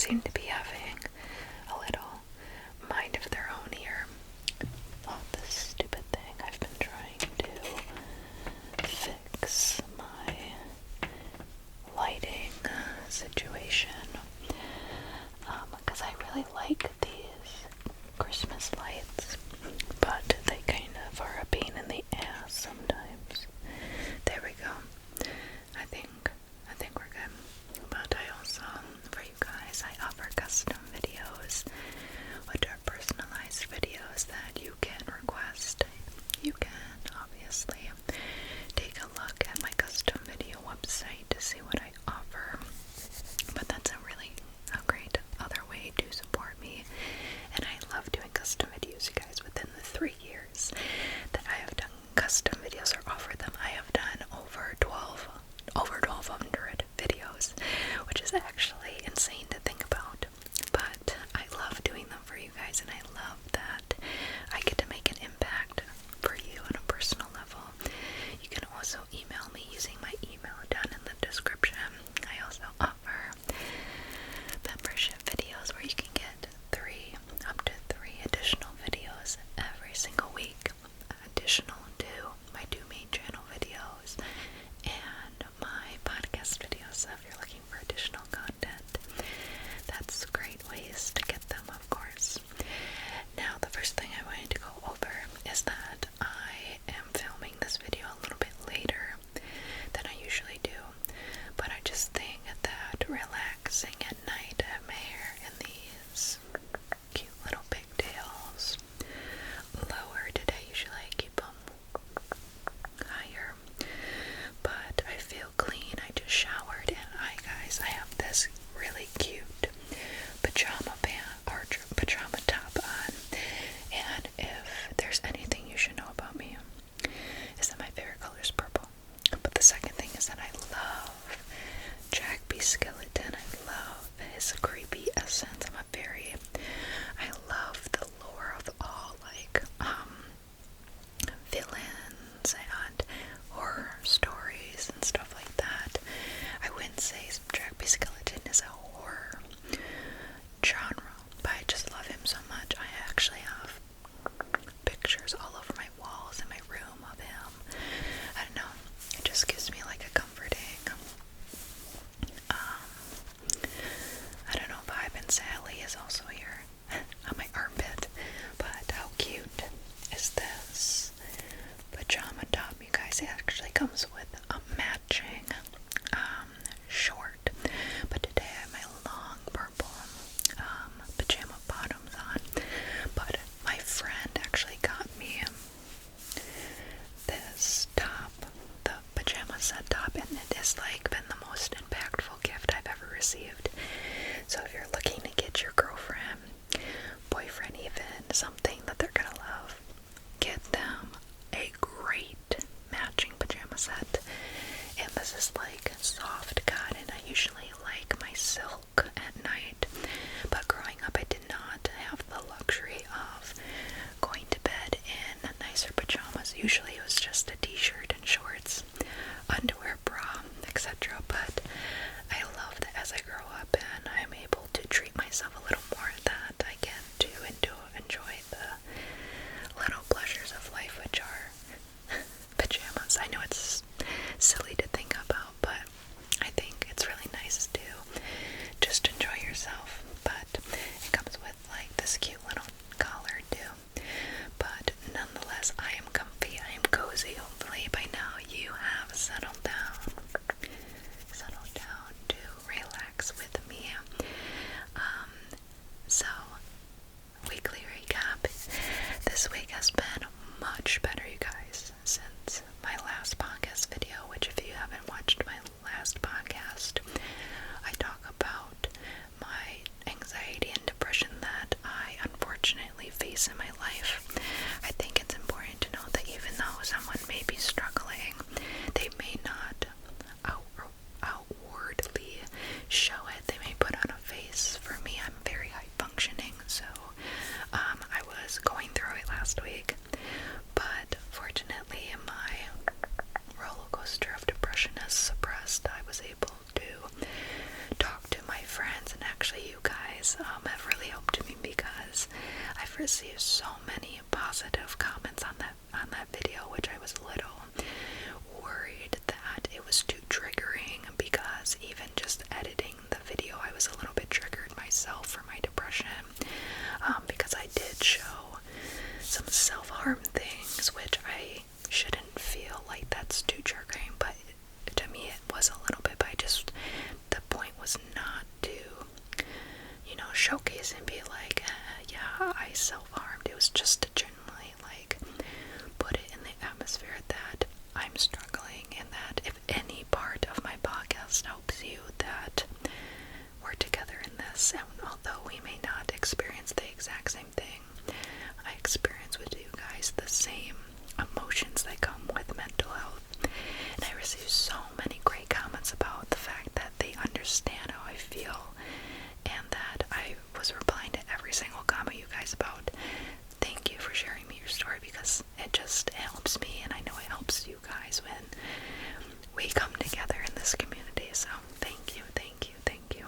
seem to be having a little mind of their own here. Oh, this stupid thing. I've been trying to fix my lighting situation because I really like these Christmas lights, but they kind of are a pain in the ass sometimes. There we go. I think we're good. But I also, for you guys, I offer custom videos, which are personalized videos that you can request. You can obviously take a look at my custom video website to see what I offer. But that's a great other way to support me. And I love doing custom videos, you guys. Within the 3 years that I have done custom videos or offered them, I have done over 1,200 videos, which is actually insane to think about. But I love doing them for you guys, and I love that I get to make an impact for you on a personal level. You can also email me using my email down in the description. I also offer membership videos where you can get up to three additional videos every single week, additional to my 2 main channel videos and my podcast videos. So if you're looking for additional content, that's great ways to get them, of course. Now, the first thing I wanted to go over is that I am filming this video a little bit later than I usually do, but I just think that relaxing at night, I have my hair in these cute little pigtails lower today. Usually I keep them higher, but I feel clean. I just showered, and guys, I have this really cute pajama pajama top on, and if there's anything you should know about me, is that my favorite color is purple. But the second thing is that I love Jack B. Skeleton. I love guys have really helped me because I've received so many positive comments on that video, which I was a little worried that it was too triggering, because even just editing the video I was a little bit triggered myself for my depression, because I did show some self-harm things, which I shouldn't feel like that's too triggering, but to me it was a little bit. But the point was not to, showcase and be like, yeah, I self-harmed. It was just to generally, like, put it in the atmosphere that I'm struggling, and that if any part of my podcast helps you, that we're together in this. And although we may not experience the exact same thing, I experience with you guys the same emotions that come with mental health. And I received so many great comments about the fact that they understand how I feel, and that I was replying to every single comment you guys about, thank you for sharing me your story, because it helps me, and I know it helps you guys when we come together in this community. So thank you, thank you, thank you.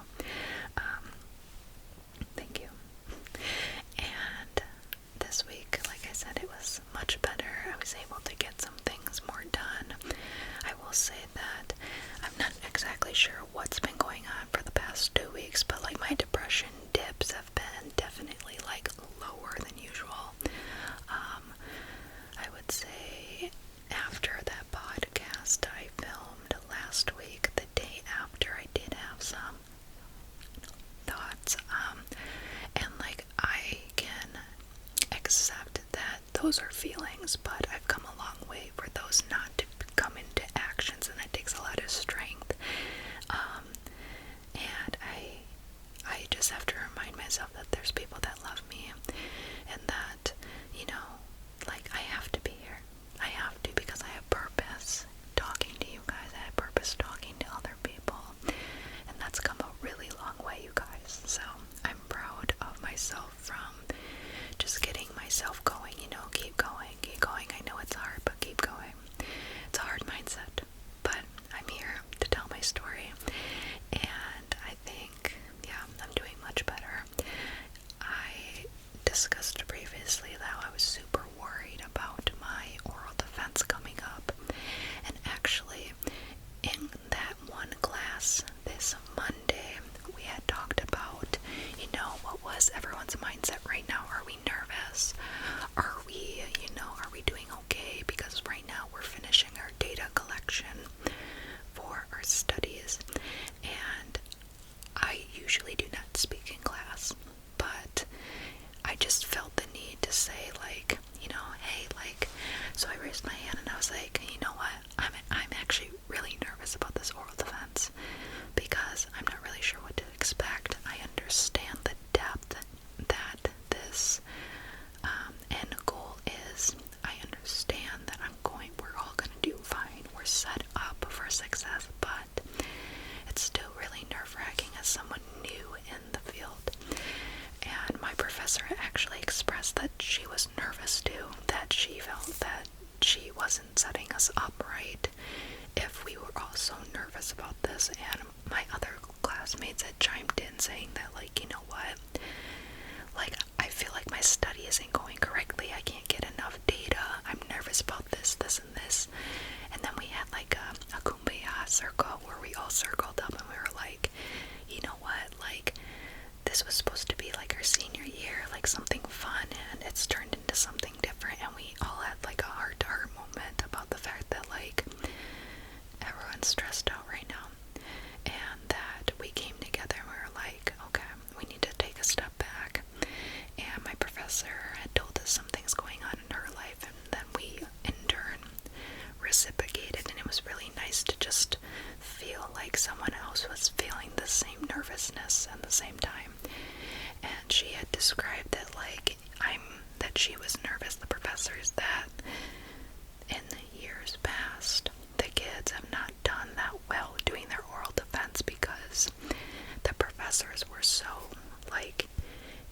Thank you. And this week, like I said, it was much better. I was able to get some things more done. I will say that I'm not exactly sure what's been going on for the past 2 weeks, but like my depression dips have been definitely like lower than usual. I would say after that podcast I filmed last week, the day after, I did have some thoughts, and like I can accept that those are feelings, but I've come a long way for those not to come into actions, and that takes a lot of strength. And I just have to remind myself that there's people that love me, and that, like, I have to be here. I have to, because I have purpose talking to you guys. I have purpose talking to other people, and that's come a really long way, you guys. So I'm proud of myself from just getting myself going, keep going, keep going. I know it's hard, but keep going. It's a hard mindset, but I'm here to tell my story, and I think, yeah, I'm doing much better. I discussed previously that I was super worried about my oral defense coming up, and actually, in that one class this Monday, we had talked about, what was everyone's mindset right now? Are we nervous? Are we doing okay? Because right now we're finishing our data collection for our studies, and I usually do not speak in class, but I just felt the need to say, like, hey, like, so I raised my hand and I was like, you know what, I'm actually really nervous about this oral defense, because I'm not really sure what to expect. I understand the depth that this end goal is. I understand that we're all gonna do fine. We're set up for success, but it's still really nerve-wracking as someone new in the field. And my professor actually expressed that she was nervous too, that she felt that she wasn't setting us up right if we were all so nervous about this. And my other classmates had chimed in saying that, like, you know what, like, I feel like my study isn't going correctly, I can't get enough data, I'm nervous about this, this, and this. And then we had like a kumbaya circle where we all circled up and we were like, you know what, like, this was supposed to be like our senior year, like something fun, and it's turned into something different. And we all had like a heart-to-heart moment about the fact that, like, everyone's stressed out right now, and that we came together and we were like, okay, we need to take a step back. And my professor had told us some things going on in her life, and then we in turn reciprocated, and it was really nice to just feel like someone else was feeling the same nervousness at the same time. And she had described that, like, that she was nervous, the professors, that in the years past the kids have not done that well doing their oral defense, because the professors were so, like,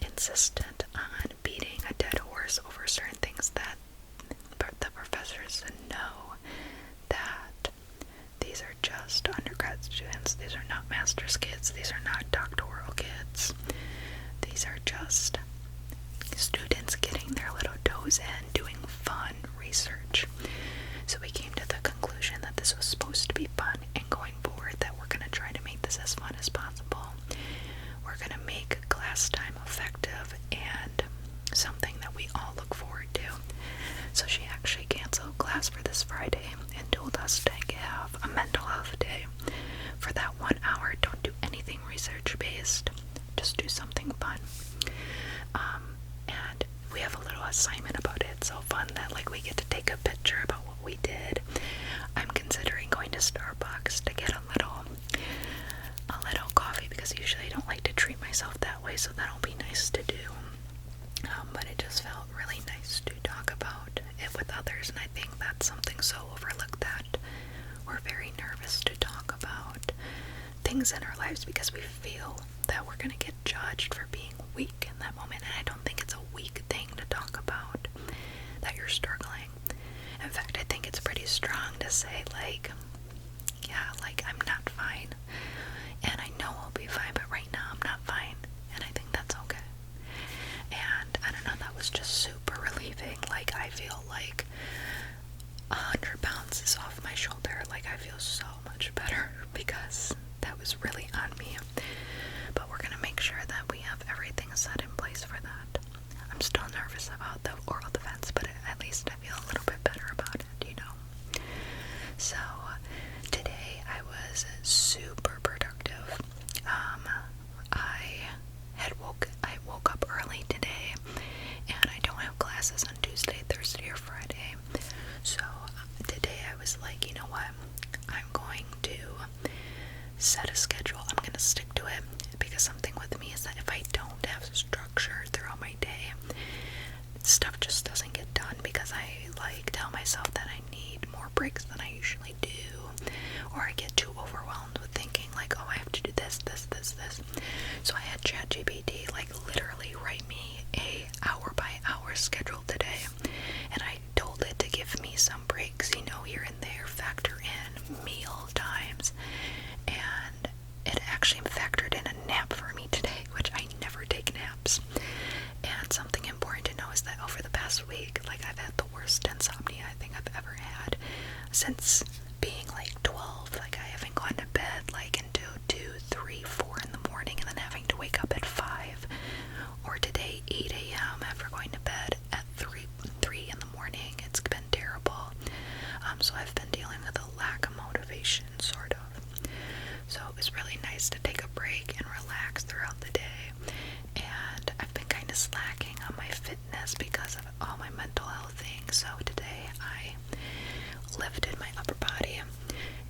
insistent on beating a dead horse over certain things, that the professors said, no, that these are just undergrad students, these are not master's kids, these are not doctoral kids, is as fun as possible. We're gonna make class time effective and something that we all look forward to. So she actually canceled class for this Friday and told us to have a mental health day. For that 1 hour, don't do anything research based, just do something fun. And we have a little assignment about it, so fun that like we get to take a picture about what we did. I'm considering going to Starbucks to get a little coffee, because usually I don't like to treat myself that way, so that'll be nice to do. But it just felt really nice to talk about it with others, and I think that's something so overlooked that we're very nervous to talk about things in our lives because we feel that we're gonna get judged for being weak in that moment, and I don't think it's a weak thing to talk about that you're struggling. In fact, I think it's pretty strong to say, like, yeah, like, I'm not fine, and I know I'll be fine, but right now I'm not fine, and I think that's okay. And I don't know, that was just super relieving. Like, I feel like 100 pounds is off my shoulder. Like, I feel so much better because that was really on me. But we're gonna make sure that we have everything set in place for that. I'm still nervous about the oral defense, but at least I feel a little bit better about it, you know. So today I was super productive. I woke up early today, and I don't have classes on Tuesday, Thursday, or Friday. So today I was like, you know what? I'm going to set a schedule. I'm going to stick to it, because something with me is that if I don't have structure throughout my day, stuff just doesn't get done, because I like tell myself that I need more breaks than I usually do, or I get too overwhelmed with thinking like, oh, I have to do this. So I had ChatGPT like literally write me a hour by hour schedule today, and I told it to give me some breaks, you know, here and there, factor in meal times, and it actually factored in a nap for me today, which I never take naps. And something important to know is that over the past week, like, I've had the worst insomnia I think I've ever had since being like 12. Like, I haven't gone to bed like until 2, 3, 4 in the morning, and then having to wake up at 5, or today 8 a.m. after going to bed at 3 in the morning. It's been terrible. So I've been dealing with a lack of motivation, sort of. So it was really nice to take a break and relax throughout the day. And I've been kind of slacking on my fitness because of all my mental health things. So today I lifted my upper body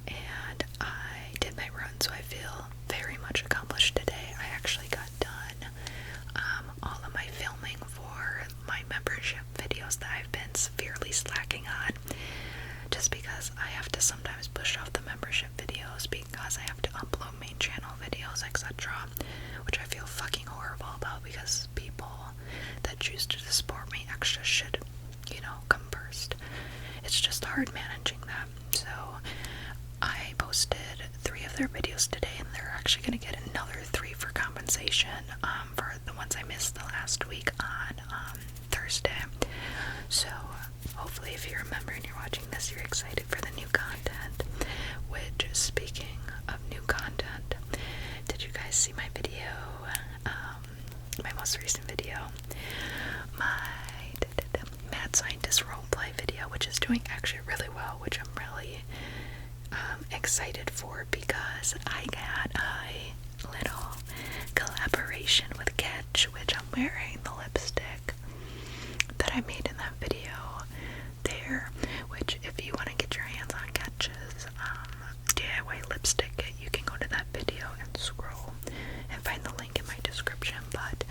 and I did my run, so I feel very much accomplished today. I actually got done all of my filming for my membership videos that I've been severely slacking on, just because I have to sometimes push off the membership videos because I have to upload main channel videos, etc., which I feel fucking horrible about, because people that choose to support me extra should, you know, come first. It's just hard managing that. So I posted 3 of their videos today, and they're actually going to get another 3 for compensation for the ones I missed the last week on Thursday. So hopefully if you remember and you're watching this, you're excited for the new content. Which, speaking of new content, did you guys see my video, my most recent video, my Mad Scientist roleplay video, which is doing actually really well, which I'm really excited for, because I got a little collaboration with Catch, which I'm wearing the lipstick that I made in that video there, which if you want to get your hands on Catch's DIY lipstick kit, you can go to that video and scroll and find the link in my description. But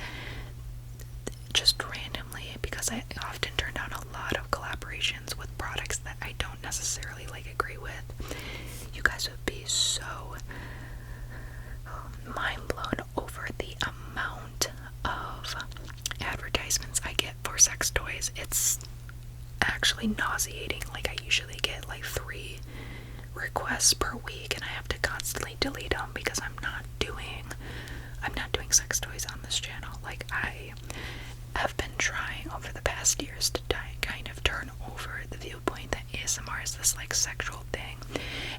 just randomly, because I often turn down a lot of collaborations with products that I don't necessarily like agree with, you guys would be so mind blown over the amount of advertisements I get for sex toys. It's actually nauseating. Like, I usually get like 3 requests per week, and I have to constantly delete them because I'm not doing sex toys on this channel. Like, I have been trying over the past years to kind of turn over the viewpoint that ASMR is this like sexual thing.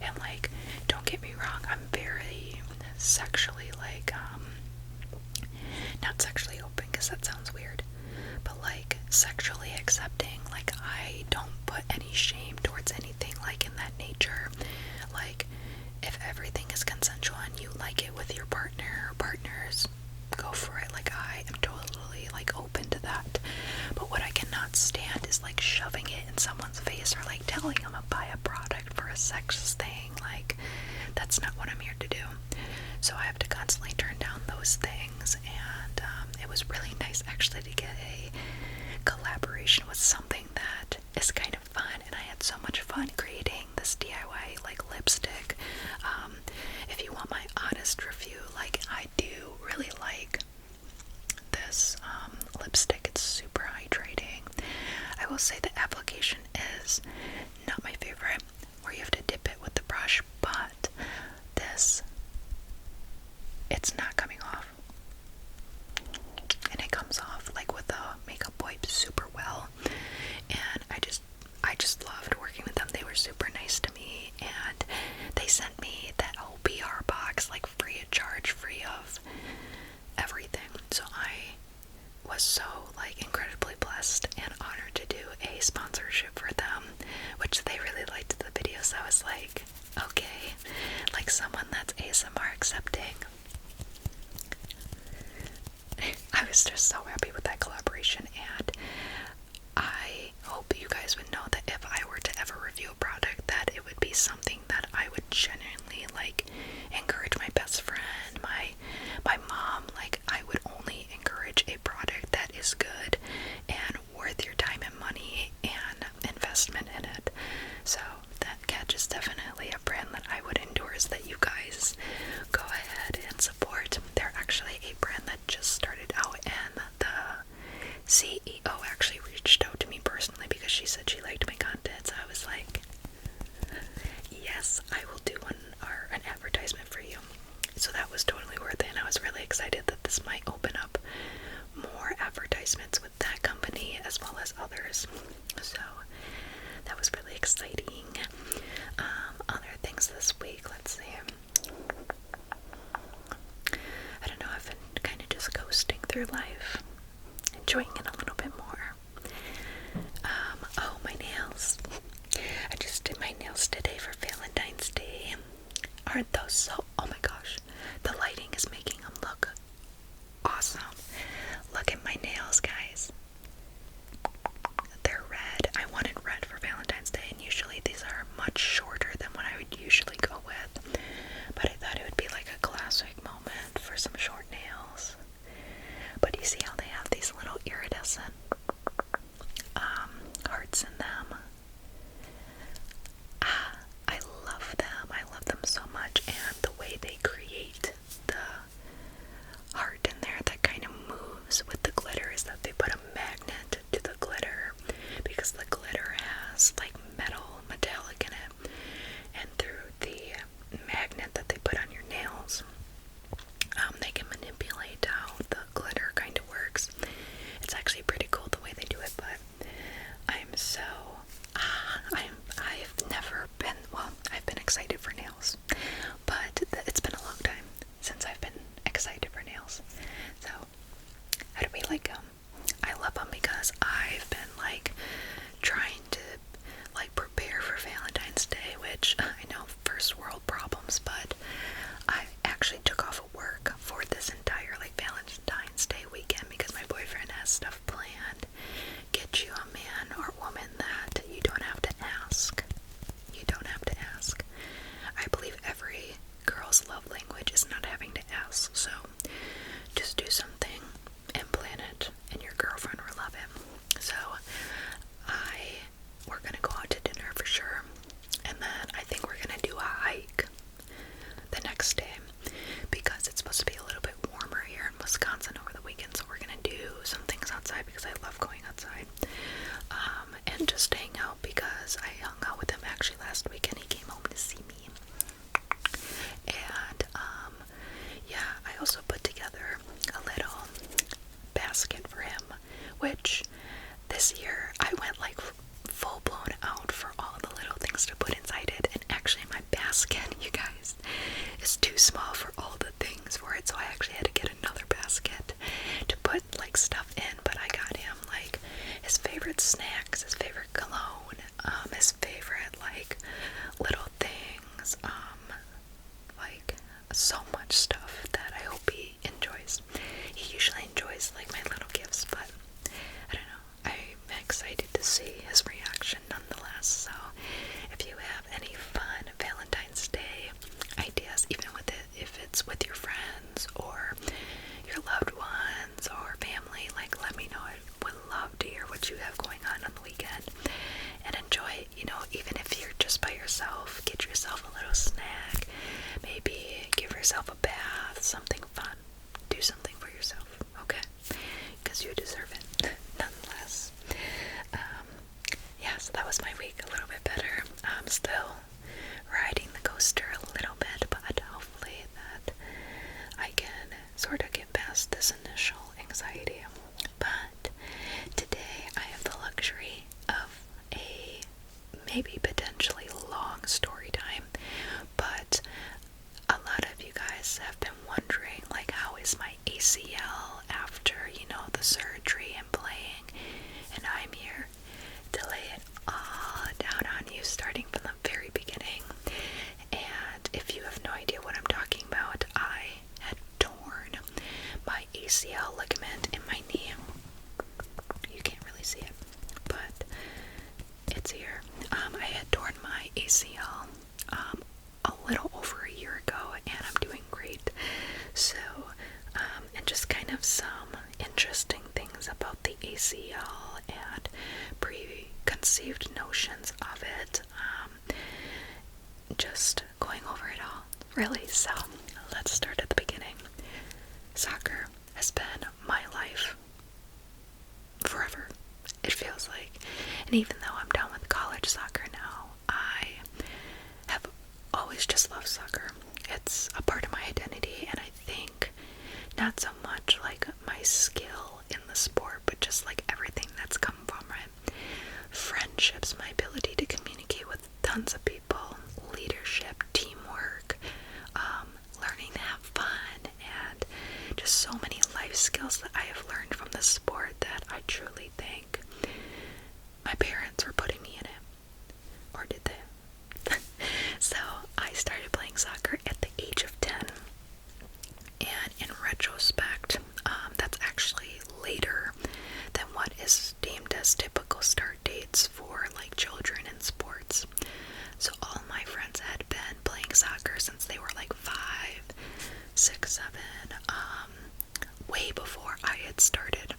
And like, don't get me wrong, I'm very sexually, like, not sexually open, because that sounds weird, but like sexually accepting. Like, I don't put any shame towards anything like in that nature. Like, if everything is consensual and you like it with your partner or partners, go for it. Like, I am totally like open to that. But what I cannot stand is like shoving it in someone's face, or like telling them to buy a product for a sex thing. Like, that's not what I'm here to do. So I have to constantly turn down those things, and it was really nice actually to get a collaboration with something that is kind of fun, and I had so much fun creating this DIY like lipstick. If you want my honest review, like, I do really like this lipstick. It's super hydrating. I will say the application is not my favorite, where you have to dip it with the brush, but this, it's not coming off, and it comes off like with a makeup wipe super well. And I just loved working with them. They were super nice to me, and they sent me that whole PR box like free of charge, free of everything. So I was so like incredibly blessed and honored to do a sponsorship for them, which they really liked the video. So I was like, okay, like someone that's ASMR accepting. I was just so happy with that collaboration, and I hope you guys would know that if I were to ever review a product, that it would be something that I would genuinely like encourage my best friend, my mom. Like, I would only encourage a product that is good and worth your time and money and investment in it. So that Catch is definitely a brand that I would endorse, that you guys go ahead and support. They're actually a brand that just started out, and the CEO actually reached out to me personally because she said she liked my content. So I was like, yes, I will do an advertisement for you. So that was totally worth it, and I was really excited that this might open up more advertisements with that company as well as others. So that was really exciting. Other things this week, let's see. I don't know, I've been kind of just coasting through life, enjoying it a little bit more. Oh, my nails. I just did my nails today for Valentine's Day. Aren't those so, oh my gosh, the lighting is making them look awesome. Look at my nails, guys. They're red. I wanted red for Valentine's Day, and usually these are much shorter than what I would usually go with. But I thought it would be like a classic moment for some short nails. But you see how they have these little iridescent hearts in them? I love them. I love them so much, and the way they create the heart in there that kind of moves with the glitter is that they put a magnet to the glitter, because the glitter has like metallic in it, and through the magnet that they put on your nails, they can manipulate how the glitter kind of works. It's actually pretty cool the way they do it, but I'm so, I've never been, well, I've been excited for nails, but it's been a long time since I've been excited for nails. So, how do we like them? I love them because I've been like trying to like prepare for Valentine's Day, which I know first world problems, but I actually took off of work for this entire like Valentine's Day weekend because my boyfriend has stuff planned. Get you a man or woman that you don't have to ask. You don't have to ask. I believe every girl's love language is not having to ask, so just do something and plan it, and your girlfriend will love it. So we're gonna go out to dinner for sure, and then I think we're gonna do a hike the next day because it's supposed to be a little bit warmer here in Wisconsin over the weekend. So we're gonna do some things outside because I love going outside, and just hang out because I hung out with him actually last weekend. He came home to see me, and yeah, I also put together a little basket for him, which this year I went like full blown out for all the little things to put inside it, and actually my basket, you guys, is too small for all the friends or your loved ones or family, like, let me know. I would love to hear what you have going on the weekend, and enjoy, you know, even if you're just by yourself, get yourself a little snack, maybe give yourself a bath, something fun, do something for yourself, okay, because you deserve it, nonetheless. Yeah, so that was my week, a little bit better. I'm still riding the coaster a little bit, but hopefully that I can sort of get past this initial anxiety. But today I have the luxury of a maybe potentially long story time, but a lot of you guys have been wondering, like, how is my ACL after, you know, the surgery and playing, and I'm here to lay it all down on you, starting from the very beginning. And if you have no idea what I'm talking about, I had torn my ACL ligament in my knee. You can't really see it, but it's here. I had torn my ACL a little over a year ago, and I'm doing great. So, and just kind of some interesting things about the ACL and preconceived notions of it. Just going over it all, really. So, let's start at the beginning. Soccer has been my life forever, it feels like. And even though I'm done with college soccer now, I have always just loved soccer. It's a part of my identity, and I think not so much like my skill in the sport, but just like everything that's come from it. Friendships, my ability to communicate with tons of people, leadership, teamwork, learning to have fun, and just so many life skills that I have learned from the sport that I truly think my parents were putting me in it. Or did they? So I started playing soccer at the age of 10, and in retrospect, that's actually later than what is deemed as typical start dates for like children in sports. So all my friends had been playing soccer since they were like 5, 6, 7, way before I had started.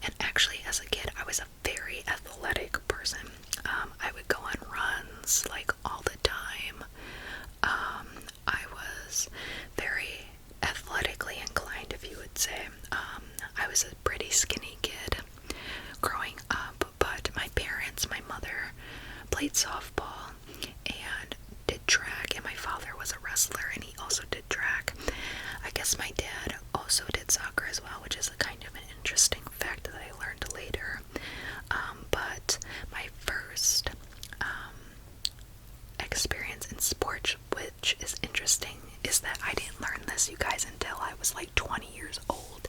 And actually, as a kid, I was a very athletic person. I would go on runs like all the time. I was very athletically inclined, if you would say. I was a pretty skinny kid growing up, but my parents, my mother, played softball and did track, and my father was a wrestler and he also did track. I guess my dad also did soccer as well, which is a kind of an interesting fact that I learned later. But my first experience in sports, which is interesting, is that I didn't learn this, you guys, until I was like 20 years old,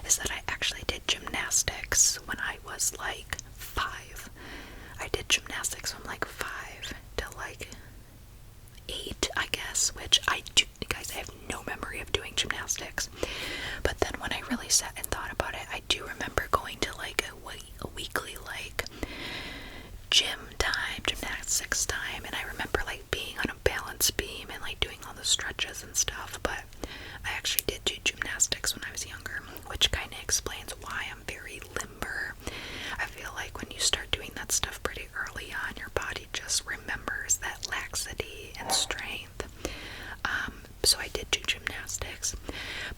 is that I actually did gymnastics when I was like 5. I did gymnastics from like 5 to like 8, I guess, which I do, guys, I have no memory of doing gymnastics. But then when I really sat and thought about it, I do remember going to like a weekly like gym time, gymnastics time, and I remember like being on a balance beam and like doing all the stretches and stuff. But I actually did do gymnastics when I was younger, which kind of explains why I'm very limber. I feel like when you start doing that stuff pretty early on, your body just remembers that laxity and strength. So I did do gymnastics,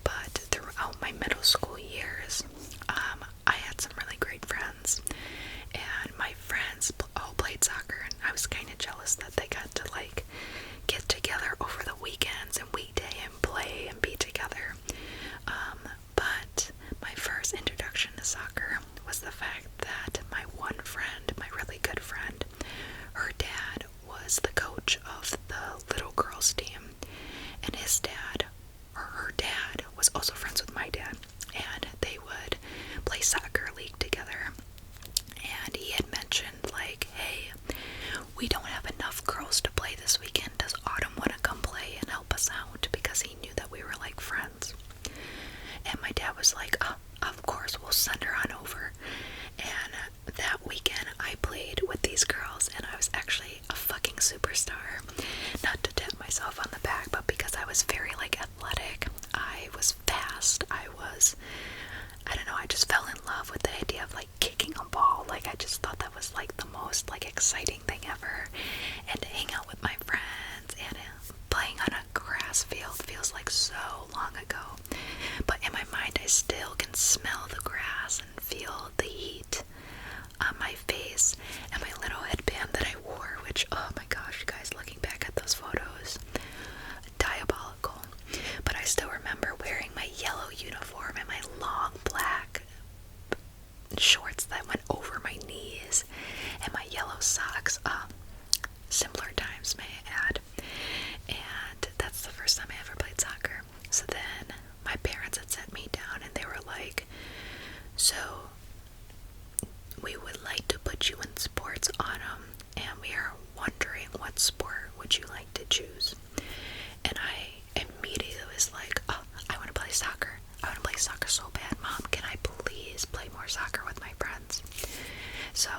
but throughout my middle school years, I had some really great friends, and my friends all played soccer, and I was kind of jealous that they got to like get together over the weekends and weekday and play and be together. But my first introduction to soccer was the fact that my one friend, my really good friend, her dad was the coach of the little girls team, and his dad, or her dad, was also friends with my dad, and they would play soccer league together. And he had mentioned like, hey, we don't have enough girls to play this weekend. Does Autumn want to come play and help us out? Because he knew that we were like friends. And my dad was like, oh, of course, we'll send her on over. And that weekend I played with these girls, and I was actually a fucking superstar. Not to tap myself on the back, but because I was very like athletic, I was the idea of like kicking a ball. Like I just thought that was like the most like exciting thing ever. And to hang out with my friends and playing on a grass field feels like so long ago. But in my mind I still can smell the grass and feel the heat on my face and my little headband that I wore, which, oh my gosh, you guys, looking back at those photos, diabolical. But I still remember wearing my yellow uniform and my long black shorts that went over my knees and my yellow socks. Simpler times, may I add. And that's the first time I ever played soccer. So then my parents had sat me down and they were like, so we would like to put you in sports, Autumn, and we are wondering what sport would you like to choose. And I immediately was like, oh, I want to play soccer. I want to play soccer so bad. Mom, can I please play more soccer with my friends? So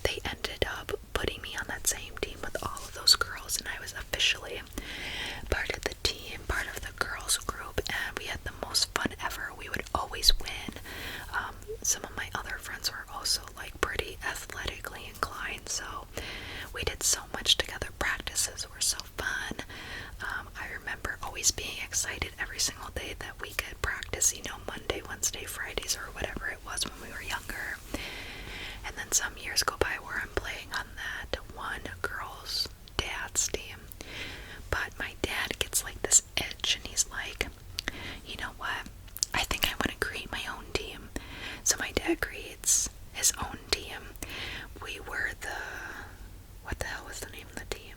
they ended up putting me on that same team with all of those girls, and I was officially part of the team, part of the girls group, and we had the most fun ever. We would always win. Some of my other friends were also like pretty athletically inclined, so we did so much together. Practices were so fun. I remember always being excited every single day that we could practice, Monday, Wednesday, Fridays, or whatever it was when we were younger. And then some years go by where I'm playing on that one girl's dad's team. But my dad gets like this itch and he's like, you know what? I think I want to create my own team. So my dad creates his own team. We were what the hell was the name of the team?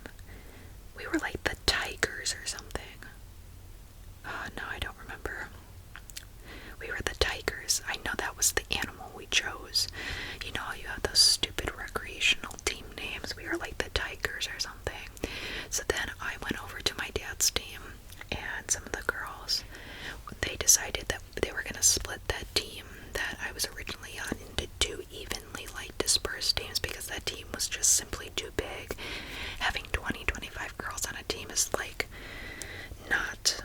We were like the Tigers or something. No, I don't remember. We were the Tigers. I know that was the animal we chose. You have those stupid recreational team names. We were like the Tigers or something. So then I went over to my dad's team, and some of the girls, they decided that they were going to split that team that I was originally on into two evenly like dispersed teams because that team was just simply too big. Having 20-25 girls on a team is like not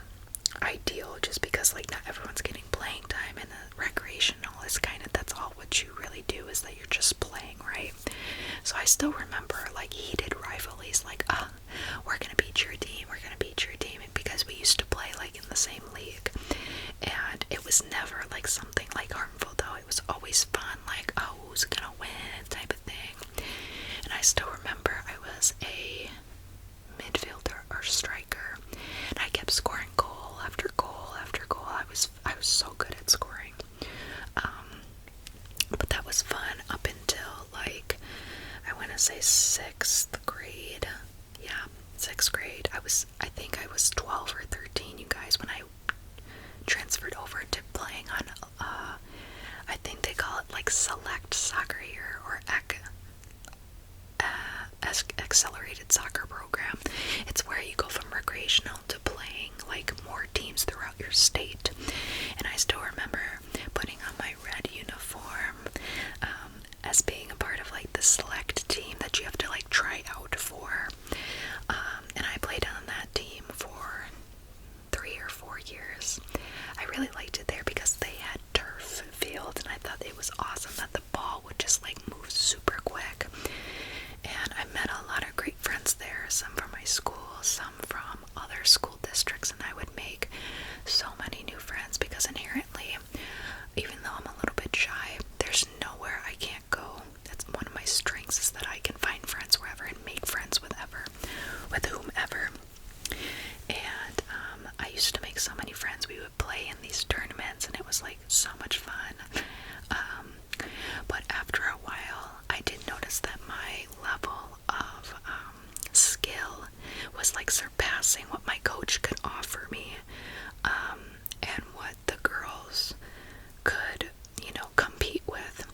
ideal, just because like not everyone's getting playing time, and the recreational is kind of, that's all what you really do, is that you're just playing, right? So I still remember like heated rivalries, like we're gonna beat your team, because we used to play like in the same league. And it was never like something like harmful though. It was always fun, like, oh, who's gonna win type of thing. And I still remember I was a midfielder or striker, and I kept scoring goal after goal after goal. I was so good at scoring. But that was fun up until like, I want to say 6th grade. Yeah, 6th grade. I think I was 12 or 13, you guys, when I transferred over to playing on, I think they call it like select soccer here, or accelerated soccer program. It's where you go from recreational to playing like more teams throughout your state. And I still remember putting on my red uniform, as being a part of like the select team that you have to like try out for. And I played on that team for 3 or 4 years. I really liked it there because they had turf field, and I thought it was awesome that the ball would just like move super quick. And I met a lot of great friends there, some from my school, some from other school districts, and I would make so many new friends because inherently, even though I'm a little bit shy, there's nowhere I can't go. That's one of my strengths, is that I can find friends wherever and make friends with whomever. And I used to make so many friends. We would play in these tournaments, and it was like so much fun. But after a while, I did notice that my level of skill was like surpassing what my coach could offer me, and what the girls could, compete with.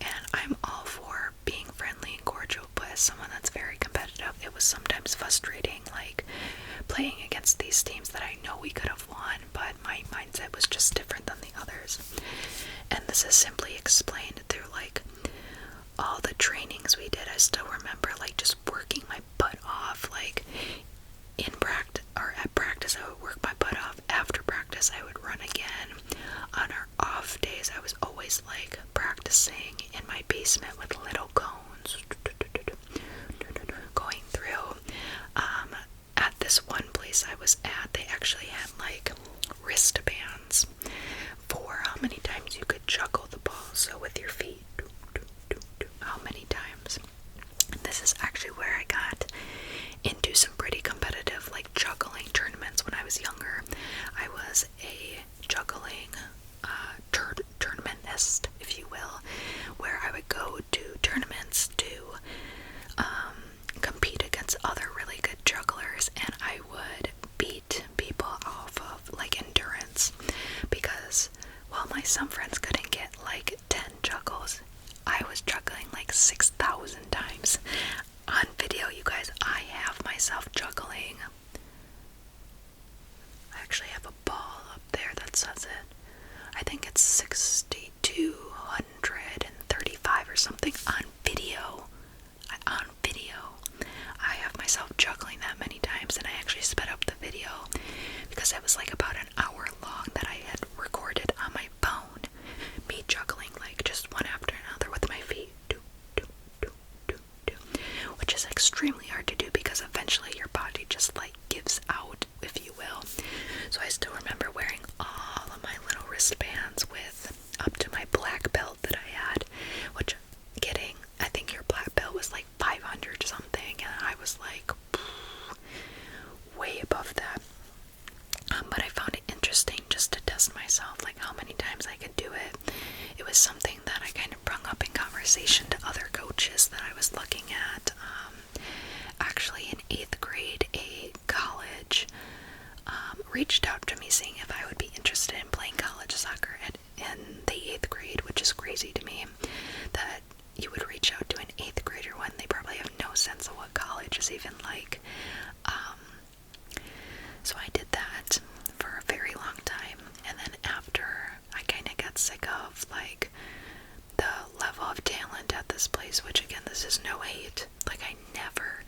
And I'm all for being friendly and cordial, but as someone that's very competitive, it was sometimes frustrating, like playing against these teams that I know we could have won, but my mindset was just different than the others. And this is simply explained through like all the trainings we did. I still remember like just working my butt off, like in practice or at practice I would work my butt off. After practice I would run again. On our off days I was always always like practicing in my basement with little cones, going through. At this one place I was at, they actually had like wristbands for how many times you could juggle the ball. So with your feet, how many times. This is actually where I got into some pretty competitive like juggling tournaments when I was younger. I was a juggling tournamentist, if you will, where I would go to tournaments to compete against other really good jugglers, and I would beat people off of like endurance, because while my some friends couldn't get like 10 juggles, I was juggling like 6,000 times. On video, you guys, I have myself juggling. I actually have a ball up there that says it. I think it's 6,235 or something on video. I have myself juggling that many times, and I actually sped up the video because it was like about an hour long that I had recorded on my phone. Me juggling like just one after another with my feet. Which is extremely hard to do because eventually your body just like gives out, if you will. So I still remember wearing all of my little wristbands with up to my black belt that I had, which I think your black belt was like 500 something, and I was like way above that. But I found it interesting just to test myself, like how many times I could do it. It was something that I kind of brung up in conversation to other coaches that I was looking at. Actually, in 8th grade, a college reached out to me saying if I would be interested in playing college soccer in the 8th grade, which is crazy to me that you would reach out to an 8th grader when they probably have no sense of what college is even like. So I did that for a very long time, and then after, I kind of got sick of like the level of talent at this place, which again, this is no hate. Like I never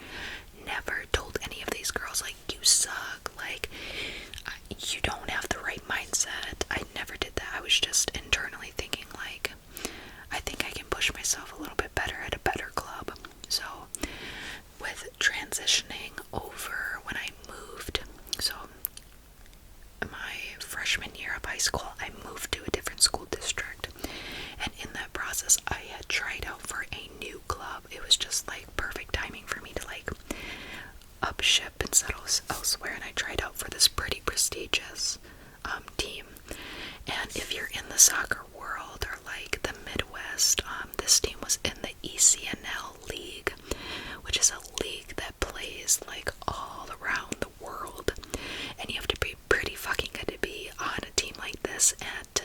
told any of these girls like you suck, like you don't have the right mindset. I never did that. I was just internally thinking like, I think I can push myself a little bit better at a better club. So with transitioning over when I moved, so my freshman year of high school, I moved to a different school district, and in that process I had tried out for a new club. It was just like perfect timing for me to like up ship and settle elsewhere, and I tried out for this pretty prestigious team. And if you're in the soccer world or like the Midwest, this team was in the ACL League, which is a league that plays like all around the world, and you have to be pretty fucking good to be on a team like this and to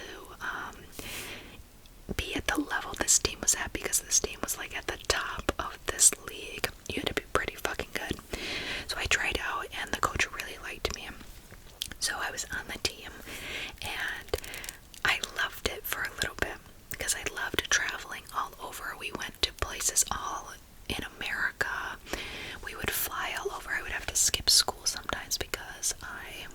be at the level this team was at, because this team was like at the top of this league. You had to be pretty fucking good. So I tried out, and the coach really liked me, so I was on the team, and I loved it for a little bit because I loved traveling all over. We went to places all in America. We would fly all over. I would have to skip school sometimes because I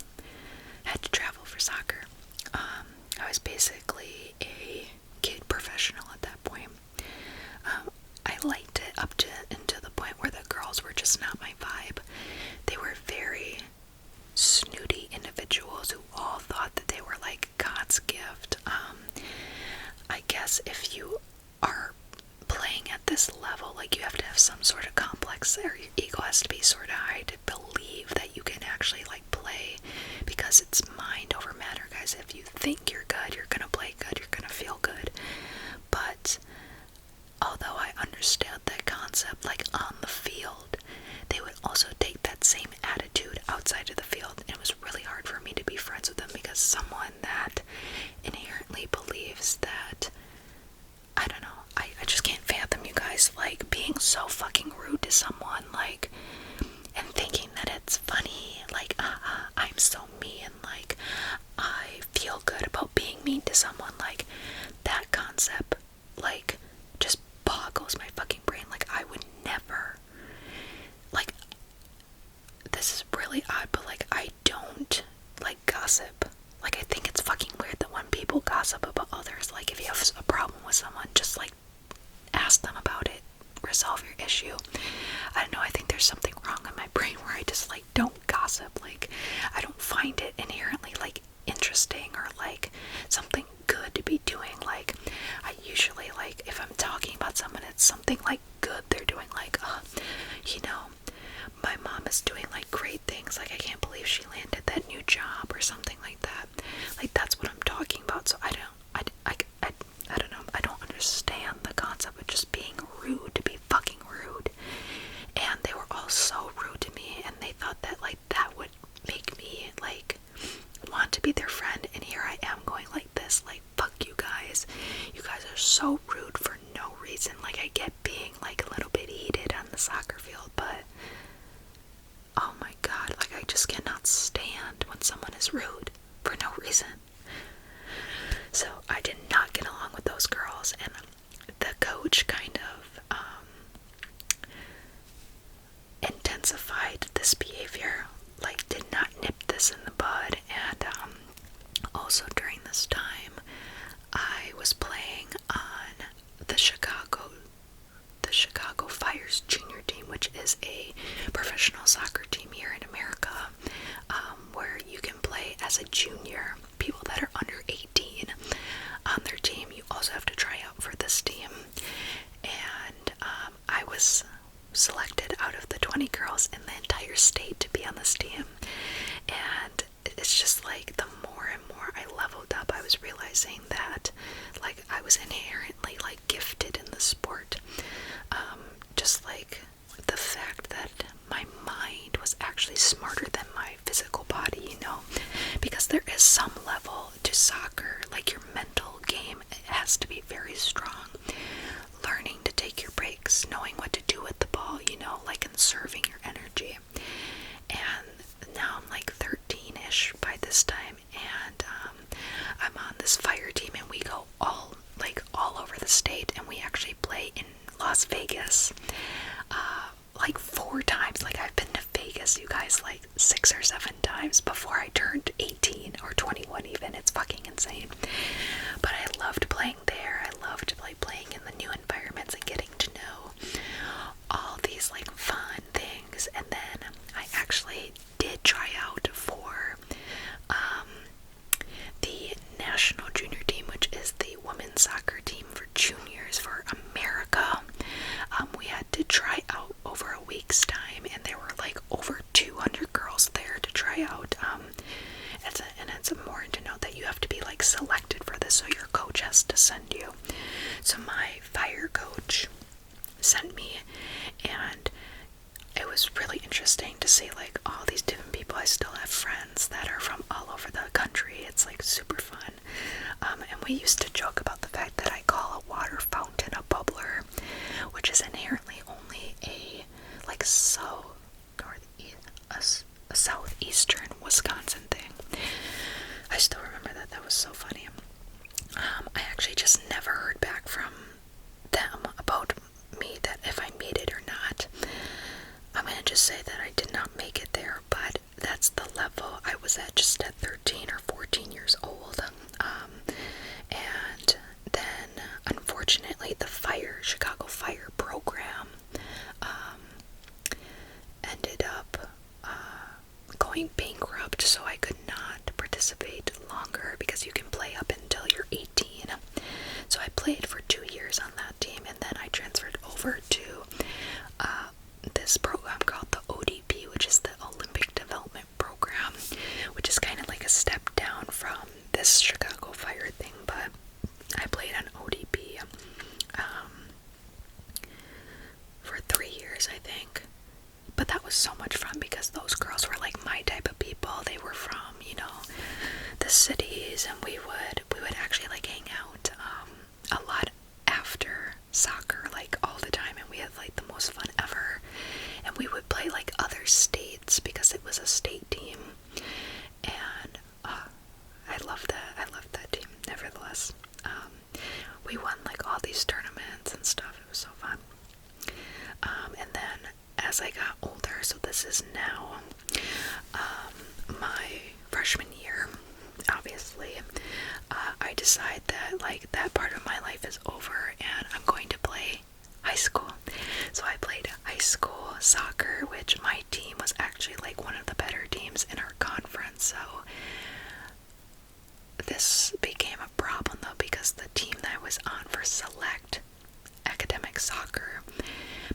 had to travel for soccer. I was basically a kid professional at that point. I liked it up to into the point where the girls were just not my vibe. They were very snooty individuals who all thought that they were like God's gift. I guess if you are playing at this level, like you have to have some sort of complex there. Your ego has to be sort of high to believe that you can actually like play, because it's mind over matter, guys. If you think you're good, you're gonna play good, you're gonna feel good. But although I understood that concept like on the field, they would also take that same attitude outside of the field, and it was really hard for me to be friends with them, because someone that inherently believes that, I don't know, I just can't fathom, you guys, like being so fucking rude to someone, like, and thinking that it's funny, like, I'm so mean, like, I feel good about being mean to someone. Like, that concept, like, just boggles my fucking brain. Like, I would never, like, this is really odd, but, like, I don't, like, gossip. Like, I think it's fucking weird that when people gossip about others, like, if you have a problem someone, just like ask them about it, resolve your issue. I don't know, I think there's something wrong in my brain where I just like don't gossip. Like, I don't find it inherently like interesting or like something good to be doing. Like, I usually, like, if I'm talking about someone, it's something like good they're doing, like, you know, my mom is doing like great things, like I can't believe she landed that new job or something like that. Like, that's what I'm talking about. So I don't know, I don't understand the concept of just being rude to be fucking rude. And they were all so rude to me, and they thought that like that would make me like want to be their friend, and here I am going like this, like, fuck you guys. You guys are so rude for no reason. Like, I get being like a little bit heated on the soccer field, but oh my god, like, I just cannot stand when someone is rude for no reason. So I did not get along with those girls, and the coach kind of intensified this behavior, like did not nip this in the bud. And also during this time, I was playing on the Chicago Fire's junior team, which is a professional soccer team here in America, where you can play as a junior. People that are under 18 on their team, you also have to try out for this team. And I was selected out of the 20 girls in the entire state to be on this team. And it's just like, the more and more I leveled up, I was realizing that like I was inherently like gifted in the sport. Just like the fact that my mind was actually smarter than my physical body, you know, because there is some level to soccer. Like, your mental game, it has to be very strong. Learning to take your breaks, knowing what to do with the ball, you know, like conserving your energy. And now I'm like 13-ish by this time, and I'm on this fire team, and we go all over the state, and we actually play in Las Vegas like 4 times. Like, I've been to Vegas, you guys, like 6 or 7 times before I turned 18 or 21 even. It's fucking insane. But I loved playing there. I loved like playing in the new environments and getting to know all these like fun things. And then I actually did try out for the national junior team, which is the women's soccer team for juniors for America. We had to try out over a week's time, and there were like over 200 girls there to try out. And it's important to note that you have to be like selected for this, so your coach has to send you. So my fire coach sent me, and it was really interesting to see like all these different people. I still have friends that are from all over the country. It's like super fun. And we used to joke about the fact that I call a water fountain a bubbler, which is inherently only a like a southeastern Wisconsin thing. I still remember that. That was so funny. I actually just never heard back from them about me, that if I made it or not. I'm gonna just say that I did not make it there, but that's the level I was at, just at 13 or 14 years old. And then, unfortunately, the Chicago Fire program ended up going bankrupt, so I could not participate longer, because you can play up until you're 18. So I played for 2 years on that team, and then I transferred over to this program called the ODP, which is the Olympic Development Program, which is kind of like a step down from this Chicago Fire thing, but I played on ODP. I decide that like that part of my life is over and I'm going to play high school. So I played high school soccer, which my team was actually like one of the better teams in our conference. So this became a problem though, because the team that I was on for select academic soccer,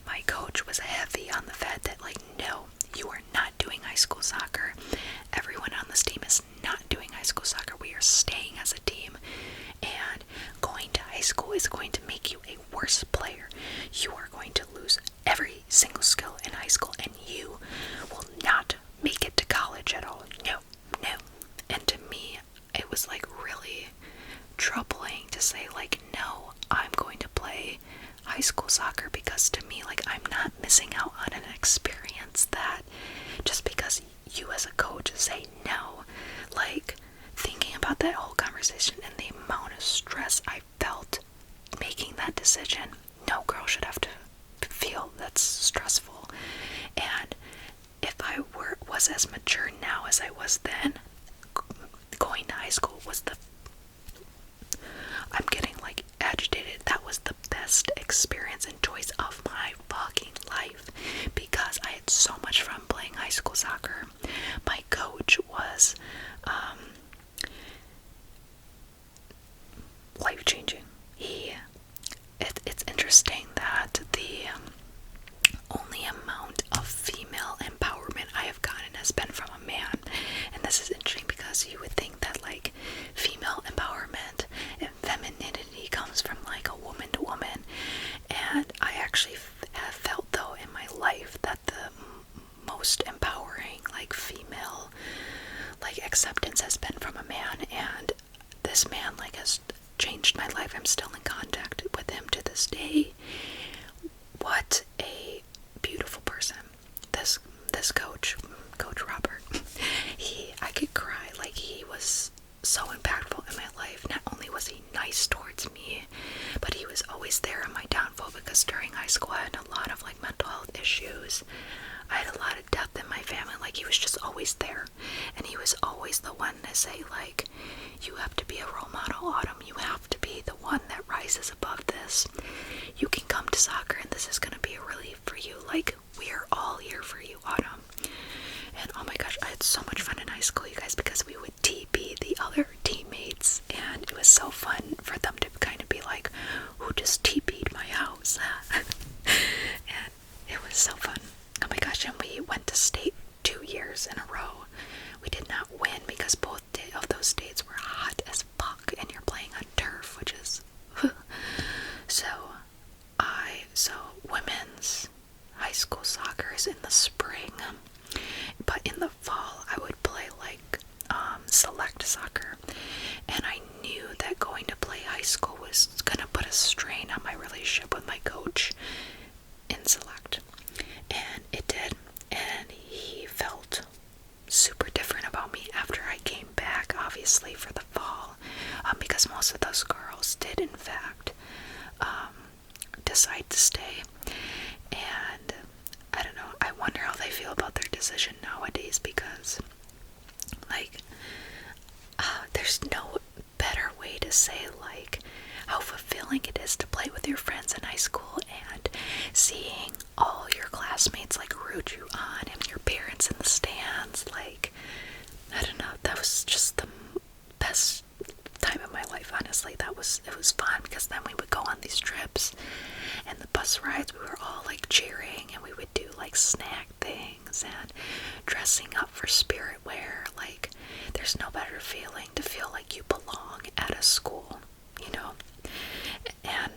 my coach was heavy on the fact that like, no, you are not doing high school soccer. Everyone on this team is not doing high school soccer. We are staying as a team, and going to high school is going to make you a worse player. You are going to lose every single skill in high school, and you will not make it to college at all. No, no. And to me, it was like really troubling to say like, no, I'm going to play high school soccer, because to me, like, I'm not missing out on an experience that just because you as a coach say no. Like, thinking about that whole conversation and the amount of stress I felt making that decision, no girl should have to feel that's stressful. And if I was as mature now as I was then, going to high school was I'm getting like agitated. That was the best experience and choice of my fucking life, because I had so much fun playing high school soccer. My coach was life-changing. It's interesting that the only amount of female empowerment I have gotten has been from a man. And this is interesting because you would think that like female empowerment and femininity comes from like a woman to woman, and I actually have felt though in my life that the most empowering like female like acceptance has been from a man, and this man like has changed my life. I'm still in contact with him to this day. What a beautiful person. This coach Robert, I could cry. Like, he was so impactful in my life. Not only was he nice towards me, but he was always there in my downfall, because during high school I had a lot of like mental health issues. I had a lot of death in my family. Like, he was just always there, and he was always the one to say like, you have to be a role model, Autumn. You have to be the one that rises above this. You can come to soccer and this is going to be a relief for you. Like, we are all here for you, Autumn. And oh my gosh, I had so much fun in high school, you guys, because we would TP the other teammates, and it was so fun for them to kind of be like, who just TP'd my house? And it was so fun. Oh my gosh, and we went to state 2 years in a row. We did not win because both of those states were hot as fuck, and you're playing on turf, which is so women's high school soccer is in the spring, but in the fall I would play like select soccer, and I knew that going to play high school was gonna put a strain on my relationship with my coach in select, and it did. And he felt super different about me after I came back, obviously, for the fall, because most of those girls did in fact decide to stay. And I don't know, I wonder how they feel about their decision nowadays, because like there's no better way to say like how fulfilling it is to play with your friends in high school and seeing all your classmates like root you on, and your parents in the stands. Like, I don't know, that was just the best time of my life, honestly. It was fun, because then we would go on these trips, and the bus rides, we were all like cheering, and we would do like snack things and dressing up for spirit wear. Like, there's no better feeling to feel like you belong at a school, you know? And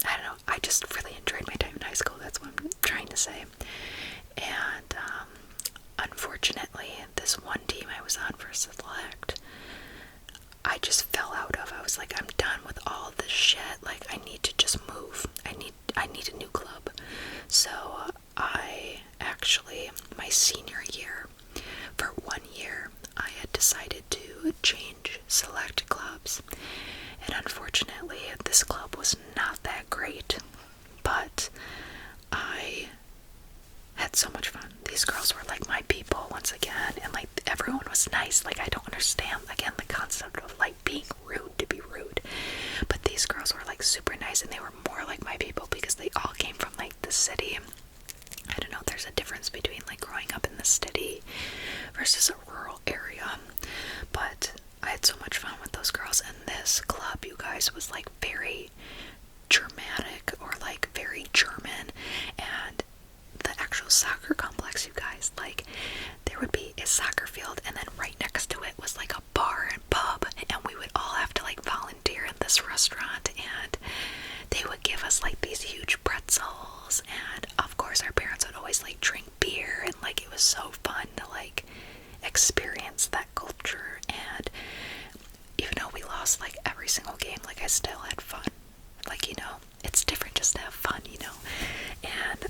I don't know, I just really enjoyed my time in high school. That's what I'm trying to say. And unfortunately, this one team I was on for select, I just fell out of. I was like, I'm done with all this shit. Like, I need to just move. I need a new club. So I actually, my senior year, for 1 year, I had decided to change select clubs. And unfortunately, this club was not that great, but I had so much fun. These girls were like my people once again, and like everyone was nice. Like, I don't understand again the concept of like being rude to be you guys, was like very dramatic or like very German. And the actual soccer complex, you guys, like there would be a soccer field and then right next to it was like a bar and pub, and we would all have to like volunteer in this restaurant, and they would give us like these huge pretzels, and of course our parents would always like drink beer, and like it was so fun to like experience that culture. And even though we lost like every single game, like I still had fun. Like, you know, it's different just to have fun, you know. And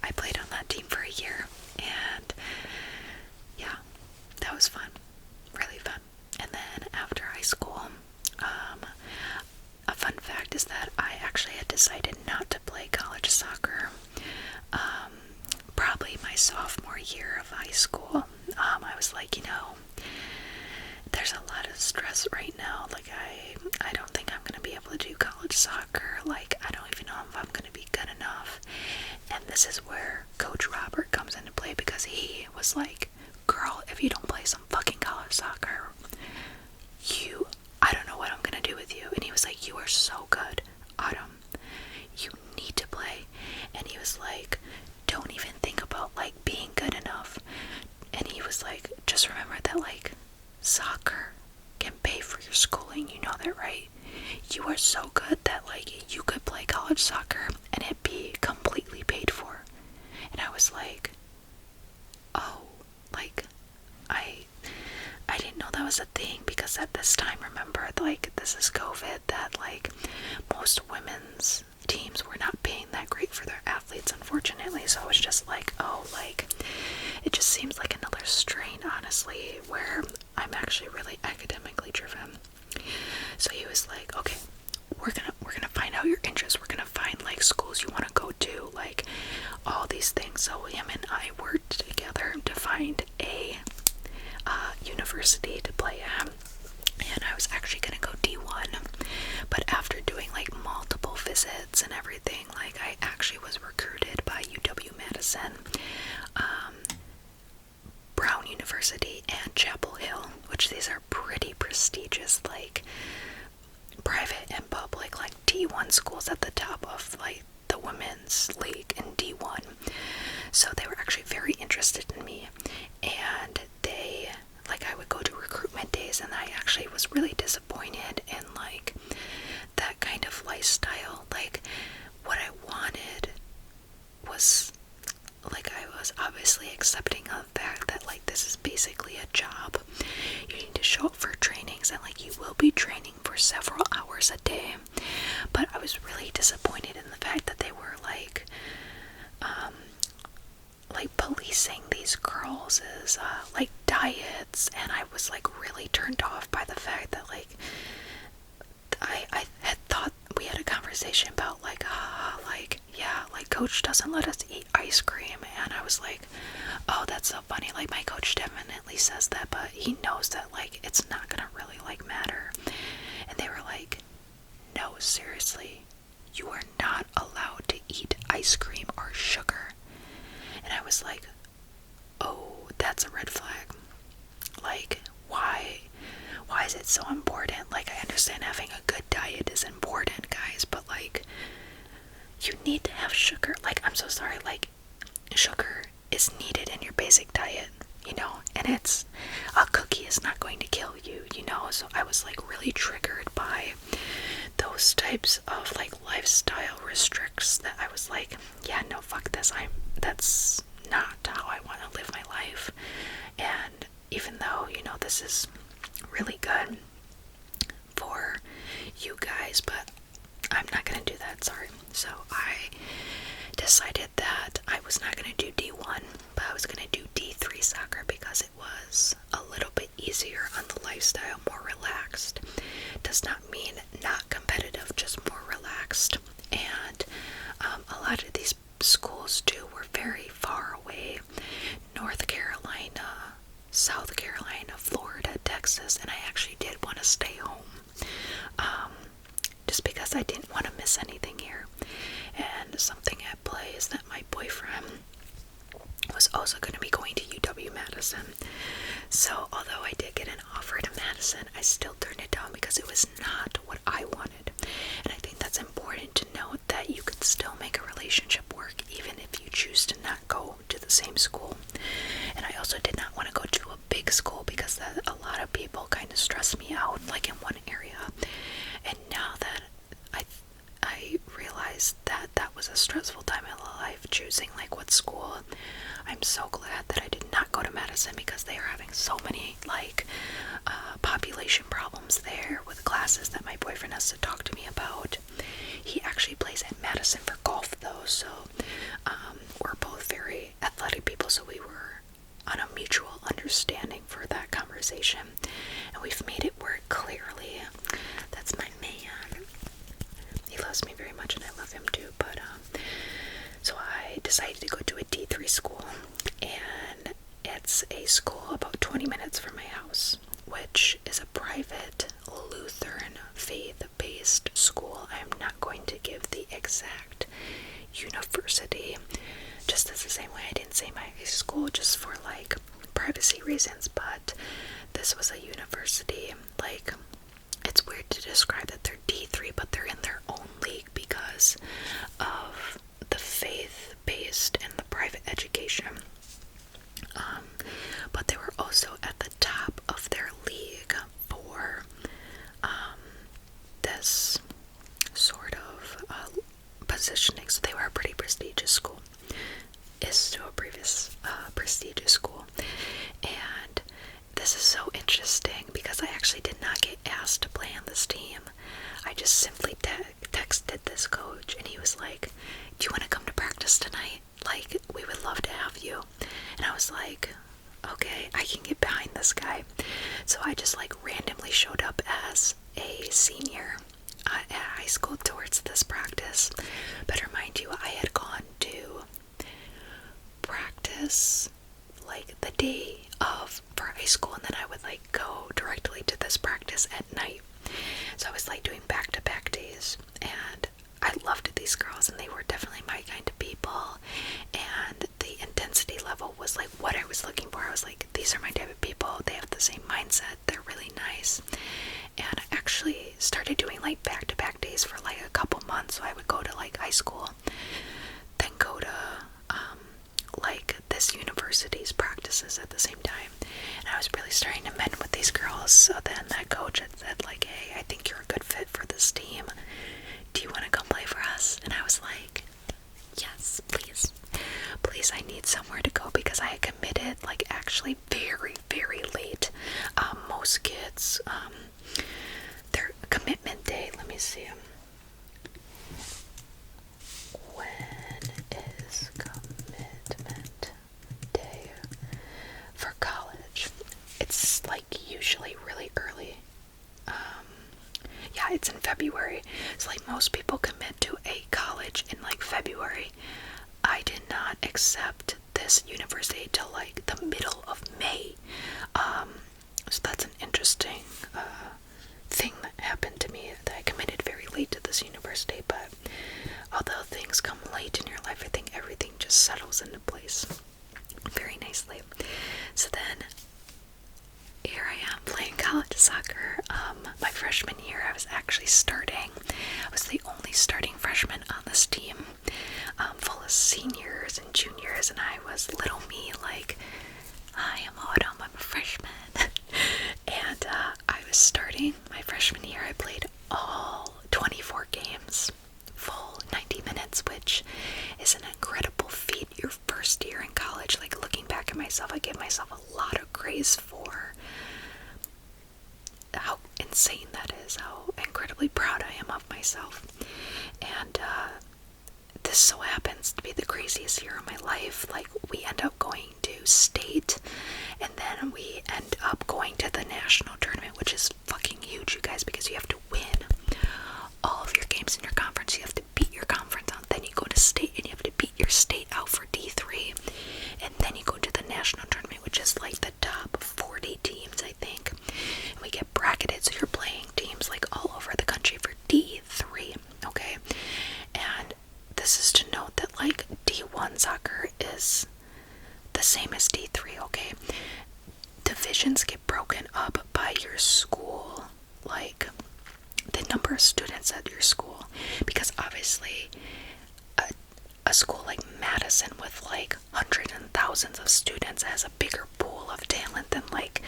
I played on that team for a year, and yeah, that was fun, really fun. And then after high school, a fun fact is that I actually had decided not to play college soccer, probably my sophomore year of high school. I was like, you know, there's a lot of stress right now, like I don't think I'm gonna be able to do college soccer, like I don't even know if I'm gonna be good enough. And this is where Coach Robert comes into play, because he was like, girl, if you don't play some fucking college soccer, I don't know what I'm gonna do with you. And he was like, you are so good, Autumn, you need to play. And he was like, don't even think about like being good enough. And he was like, just remember that like soccer can pay for your schooling, you know that, right? You are so good that like you could play college soccer and it'd be completely paid for. And I was like, oh, like I didn't know that was a thing, because at this time, remember, like this is COVID, that like most women's teams were not paying that great for their athletes, unfortunately. So I was just like, oh, like it just seems like another strain, honestly, where I'm actually really academically driven. So he was like, okay, we're gonna find out your interests, we're gonna find like schools you want to go to, like all these things. So him and I worked together to find a university to play at, and I was actually gonna go D1, but after doing like multiple visits and everything, like I actually was recruited by UW-Madison, Brown University, and Chapel Hill, which these are pretty prestigious, like private and public, like D1 schools at the top of like the women's league in D1. So they were actually very interested in me, and they, like, I would go to recruitment days, and I actually was really disappointed in like that kind of lifestyle. Like what I wanted was, like, I was obviously accepting of the fact that like this is basically a job. You need to show up for trainings, and like you will be training for several hours a day. But I was really disappointed in the fact that they were like policing these girls' like diets, and I was like really turned off by the fact that like I had thought we had a conversation about like yeah, like coach doesn't let us eat ice cream, and I was like, oh, that's so funny, like my coach definitely says that, but he knows that like it's not gonna really like matter. And they were like, no, seriously, you are not allowed to eat ice cream or sugar. And I was like, oh, that's a red flag. Like, why is it so important? Like, I understand having a good diet is important, guys, but like, you need to have sugar. Like, I'm so sorry, like, sugar is needed in your basic diet, you know, and a cookie is not going to kill you, you know. So I was like really triggered by those types of like lifestyle restricts that I was like, yeah, no, fuck this, that's not how I want to live my life. And even though, you know, this is really good for you guys, but I'm not gonna do that, sorry. So I decided that I was not gonna do D1, but I was gonna do D3 soccer, because it was a little bit easier on the lifestyle, more relaxed. Does not mean not competitive, just more relaxed. And a lot of these schools too were very far away. North Carolina, South Carolina, Florida, Texas, and I actually did want to stay home, just because I didn't want to miss anything here. And something at play is that my boyfriend was also going to be going to UW-Madison. So although I did get an offer to Madison, I still turned it down because it was not what classes that my boyfriend has to talk to me about. He actually plays at Madison for golf though, so we're both very athletic people, so we were on a mutual understanding for that conversation, and we've made it work clearly. That's my man. He loves me very much and I love him too, but so I decided to go to a D3 school, and it's a school about 20 minutes from my house, which is a private Lutheran faith-based school. I'm not going to give the exact university, just as the same way I didn't say my school just for like privacy reasons, but this was a university. Like, it's weird to describe that they're D3, but they're in their own league because of the faith-based and the private education. But they were also at the top of their league for this sort of positioning. So they were a pretty prestigious school. Is still a previous prestigious school. And this is so interesting because I actually did not get asked to play on this team. I just simply texted this coach, and he was like, "Do you want to come to practice tonight? Like, we would love to have you." And I was like, okay, I can get behind this guy. So I just like randomly showed up as a senior at high school towards this practice. Better mind you, I had gone to practice like the day of for high school, and then I would like go directly to this practice at night. So I was like doing back-to-back days, and I loved these girls, and they were definitely my kind of people, and the intensity level was like what I was looking for. I was like, these are my type of people, they have the same mindset, they're really nice. And I actually started doing like back-to-back days for like a couple months. So I would go to like high school, then go to like this university's practices at the same time, and I was really starting to mend with these girls. So then that coach had said like, hey, I think you're a good fit for this team, do you want to come play for us? And I was like, yes, please, I need somewhere to go, because I had committed like actually very, very late. Most kids, their commitment day, let me see, when is commitment day for college? It's like usually really early. Yeah, it's in February. So like most people commit to a college in like February. I did not accept this university till like the middle of May. So that's an interesting thing that happened to me, that I committed very late to this university. But although things come late in your life, I think everything just settles into place very nicely. So then here I am playing college soccer. My freshman year, I was actually starting. I was the only starting freshman on this team, full of seniors and juniors, and I was little me, like, I am Autumn, I'm a freshman. And I was starting my freshman year. I played all 24 games, full 90 minutes, which is an incredible feat your first year in college. Like, looking back at myself, I give myself a lot of grace for how insane that is, how incredibly proud I am of myself. And this so happens to be the craziest year of my life. Like, we end up going to state, and then we end up going to the national tournament, which is fucking huge, you guys, because you have to win all of your games in your conference. You have to beat your conference out, then you go to state, and you have to beat your state out for D3, and then you go to the national tournament, which is like the top 40 teams, I think. And we get bracketed, so you're playing teams like all over the country for D3, okay? And this is to note that like D1 soccer is the same as D3, okay? Divisions get broken up by your school, like the number of students at your school, because obviously a school like Madison with like hundreds and thousands of students has a bigger pool of talent than like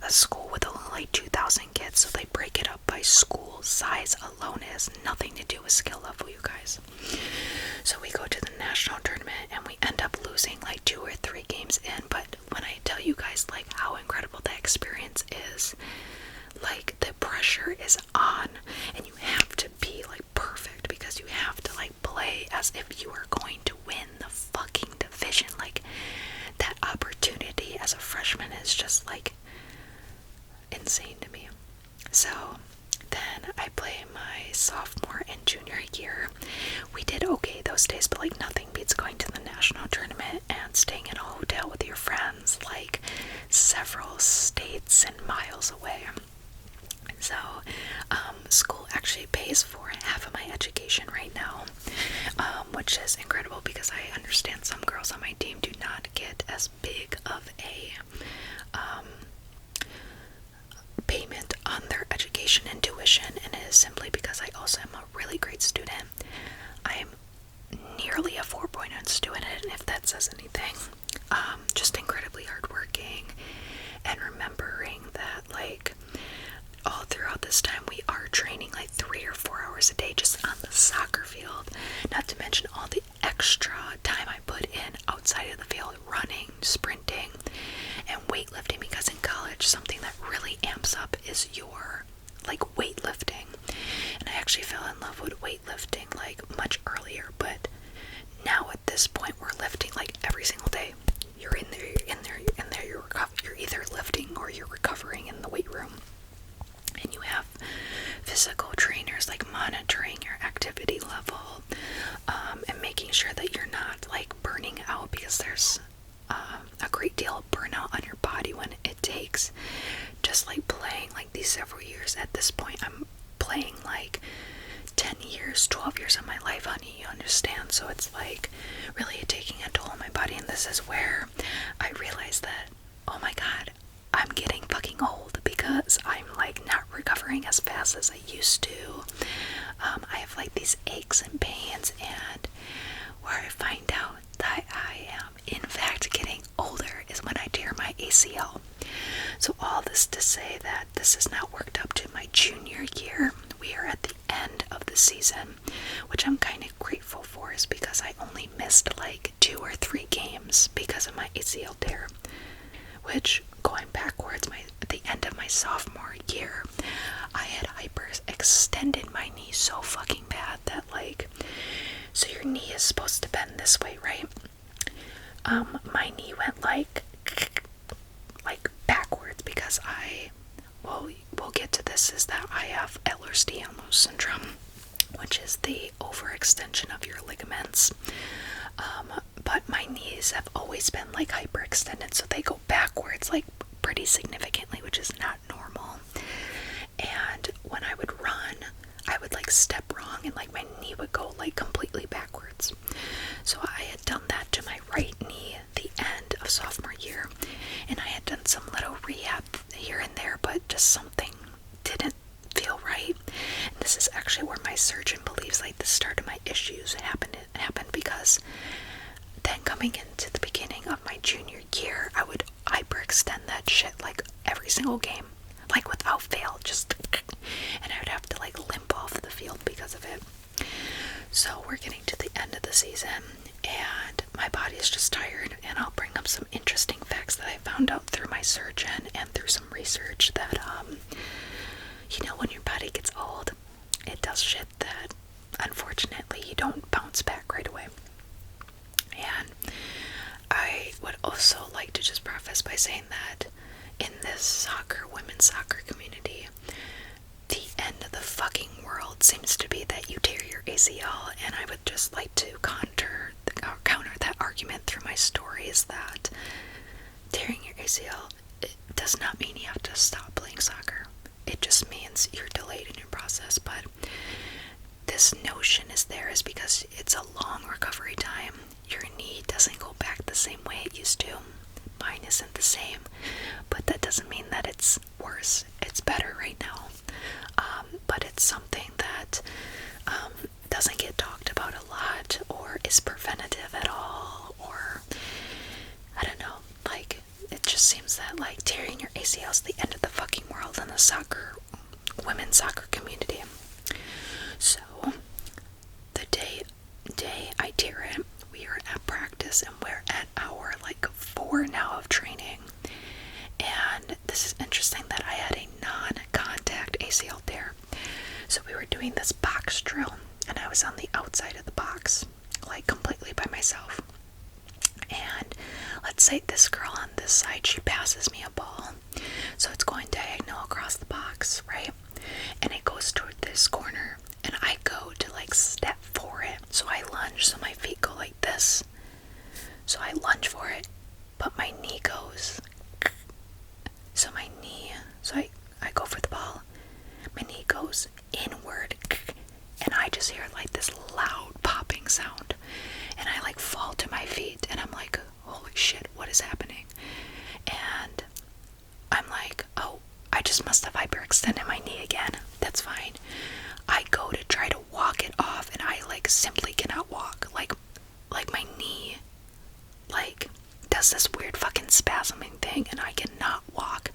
a school with only like 2,000 kids. So they break it up by school size alone. It has nothing to do with skill level, you guys. So we go to the national tournament and we end up losing like 2 or 3 games in. But when I tell you guys like how incredible that experience is, like the pressure is on, and you have to be like perfect because you have to like play as if you are going to win the fucking division. Like that opportunity as a freshman is just like insane to me. So then I play my sophomore and junior year. We did okay those days, but like nothing beats going to the national tournament and staying in a hotel with your friends like several states and miles away. So school actually pays for half of my education right now, which is incredible because I understand some girls on my team do not get as big of a payment on their education and tuition, and it is simply because I also am a really great student. I am nearly a 4.0 student, and if that says anything, just incredibly hardworking, and remembering that like all throughout this time we are training like 3 or 4 hours a day just on the soccer field, not to mention all the extra time I put in outside of the field, running, sprinting, and weightlifting, because in college something that really amps up is your like weightlifting. And I actually fell in love with weightlifting like much earlier, but now at this point we're lifting like every single day. You're in there, you're either lifting or you're recovering in the weight room. And you have physical trainers like monitoring your activity level, and making sure that you're not like burning out, because there's a great deal of burnout on your body when it takes just like playing like these several years. At this point I'm playing like 10 years, 12 years of my life, honey, you understand? So it's like really taking a toll on my body, and this is where I realized that, oh my god, I'm getting fucking old because I'm like not recovering as fast as I used to. I have like these aches and pains, and where I find out that I am in fact getting older is when I tear my ACL. So all this to say that this has now worked up to my junior year. We are at the end of the season, which I'm kind of grateful for, is because I only missed like 2 or 3 games because of my ACL tear, which going backwards, at the end of my sophomore year, I had hyperextended my knee so fucking bad that like, so your knee is supposed to bend this way, right? My knee went like backwards because we'll get to this, is that I have Ehlers-Danlos syndrome, which is the overextension of your ligaments. But my knees have always been like hyperextended, so they go backwards like pretty significantly, which is not normal. And when I would run, I would like step wrong and like my knee would go like completely backwards. So I had done that to my right knee the end of sophomore year, and I had done some little rehab here and there, but just something didn't feel right. And this is actually where my surgeon believes like the start of my issues happened because then coming into the beginning of my junior year, I would hyperextend that shit like every single game, like without fail, and I would have to like limp off the field because of it. So we're getting to the end of the season, and my body is just tired, and I'll bring up some interesting facts that I found out through my surgeon and through some research that, when your body gets old, it does shit that, unfortunately, you don't bounce back right away. And I would also like to just preface by saying that in this women's soccer community, the end of the fucking world seems to be that you tear your ACL, and I would just like to counter that argument through my stories that tearing your ACL, it does not mean you have to stop playing soccer. It just means you're delayed in your process, but this notion is because it's a long recovery time. Your knee doesn't go back the same way it used to. Mine isn't the same, but that doesn't mean that it's worse. It's better right now. But it's something that doesn't get talked about a lot, or is preventative at all, or I don't know, like it just seems that like tearing your ACL is the end of the fucking world in the women's soccer community. So the day I tear it, we are at practice, and we're at hour like 4 now of training. And this is interesting that I had a non-contact So we were doing this box drill, and I was on the outside of the box, like completely by myself. And let's say this girl on this side, she passes me a ball. So it's going diagonal across the box, right? And it goes toward this corner. And I go to like step for it. So I lunge, so my feet go like this. So I lunge for it, but my knee goes. So I go for the ball. My knee goes inward. And I just hear like this loud popping sound. And I like fall to my feet. And I'm like, holy shit, what is happening? And I'm like, oh, I just must have hyperextended my knee again. That's fine. I go to try to walk it off, and I like simply cannot walk. Like my knee like does this weird fucking spasming thing, and I cannot walk.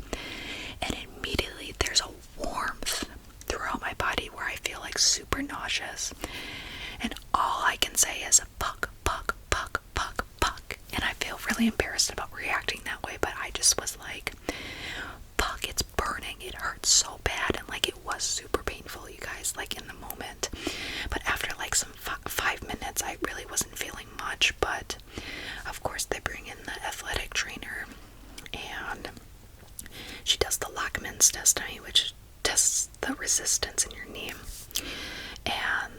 And immediately there's a warmth throughout my body where I feel like super nauseous. And all I can say is puck, puck, puck, puck, puck. And I feel really embarrassed about reacting that way, but I just was like, fuck, it's burning. It hurts so bad. And like it was super painful, you guys, like in the moment. But after like some 5 minutes, I really wasn't feeling much. But of course, they bring in the athletic trainer, and she does the Lachman's test on me, which tests the resistance in your knee. And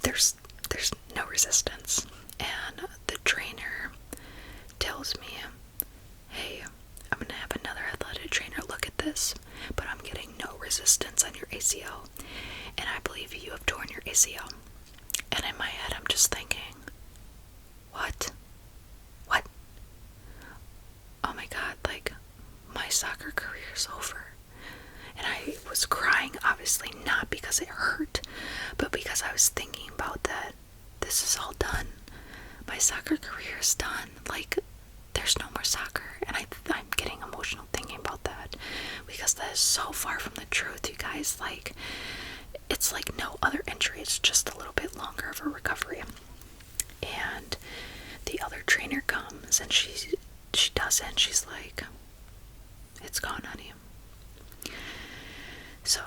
there's no resistance. And the trainer tells me, hey, I'm gonna have another athletic trainer look at this, but I'm getting no resistance on your ACL, and I believe you have torn your ACL. And in my head, I'm just thinking, what? Oh my god, like, my soccer career's over. And I was crying, obviously not because it hurt, but because I was thinking about that. This is all done. My soccer career is done. Like, there's no more soccer. And I'm getting emotional thinking about that, because that is so far from the truth, you guys. Like, it's like no other injury. It's just a little bit longer of a recovery. And the other trainer comes, and she does it, and she's like, it's gone, honey. So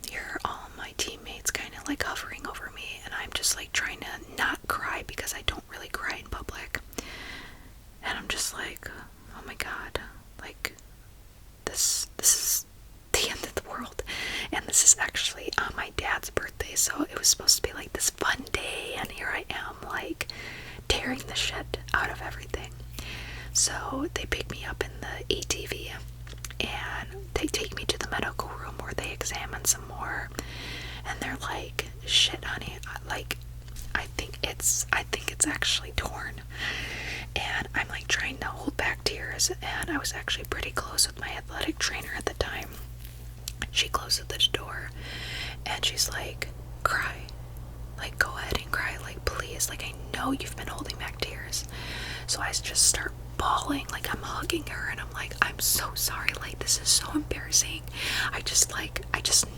here are all my teammates kind of like hovering over me, and I'm just like trying to not cry, because I don't really cry in public. And I'm just like, oh my god, like this is the end of the world. And this is actually on my dad's birthday, so it was supposed to be like this fun day, and here I am like tearing the shit out of everything. So they pick me up in the ATV, and they take me to the medical room where they examine some more, and they're like, shit, honey, like I think it's actually torn. And I'm like trying to hold back tears, and I was actually pretty close with my athletic trainer at the time. She closes the door, and she's like, cry, like go ahead and cry, like please, like I know you've been holding back tears. So I just start bawling, like I'm hugging her, and I'm like, I'm so sorry, like this is so embarrassing. I just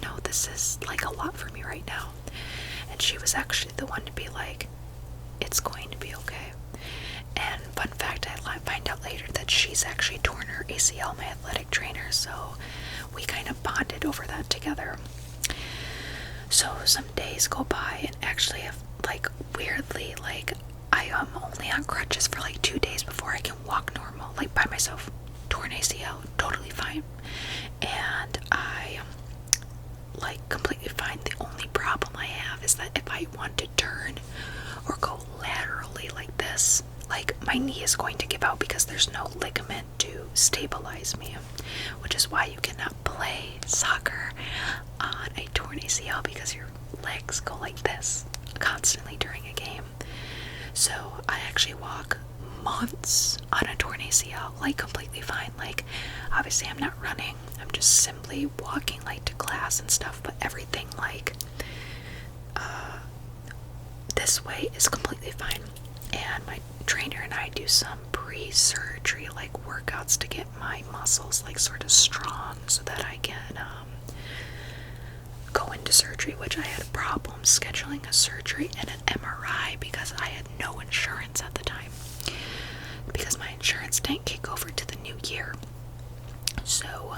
know this is like a lot for me right now. And she was actually the one to be like, it's going to be okay. And fun fact, I find out later that she's actually torn her ACL, my athletic trainer, so we kind of bonded over that together. So some days go by, and actually, like weirdly, like I am only on crutches for like 2 days before I can walk normal, like by myself. Torn ACL, totally fine. And I am like completely fine. The only problem I have is that if I want to turn or go laterally like this, like my knee is going to give out, because there's no ligament to stabilize me, which is why you cannot play soccer on a torn ACL, because your legs go like this constantly during a game. So I actually walk months on a torn ACL, like completely fine. Like obviously I'm not running, I'm just simply walking like to class and stuff, but everything like this way is completely fine. And my trainer and I do some pre-surgery like workouts to get my muscles like sort of strong, so that I can go into surgery, which I had problems scheduling a surgery and an MRI because I had no insurance at the time, because my insurance didn't kick over to the new year. So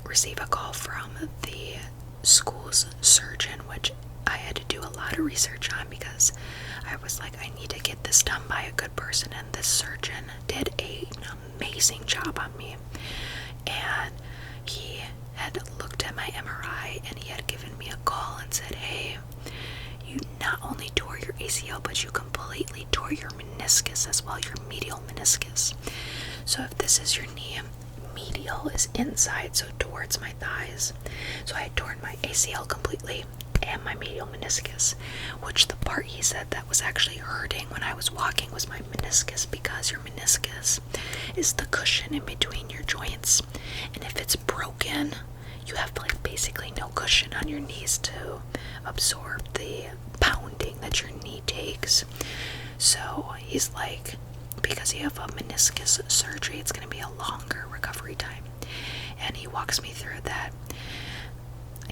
receive a call from the school's surgeon, which I had to do a lot of research on because I was like, I need to get this done by a good person, and this surgeon did an amazing job on me. And he had looked at my MRI and he had given me a call and said, hey, you not only tore your ACL, but you completely tore your meniscus as well, your medial meniscus. So if this is your knee, medial is inside, so towards my thighs. So I had torn my ACL completely and my medial meniscus, which the part he said that was actually hurting when I was walking was my meniscus, because your meniscus is the cushion in between your joints, and if it's broken, you have like basically no cushion on your knees to absorb the pounding that your knee takes. So he's like, because you have a meniscus surgery, it's going to be a longer recovery time. And he walks me through that.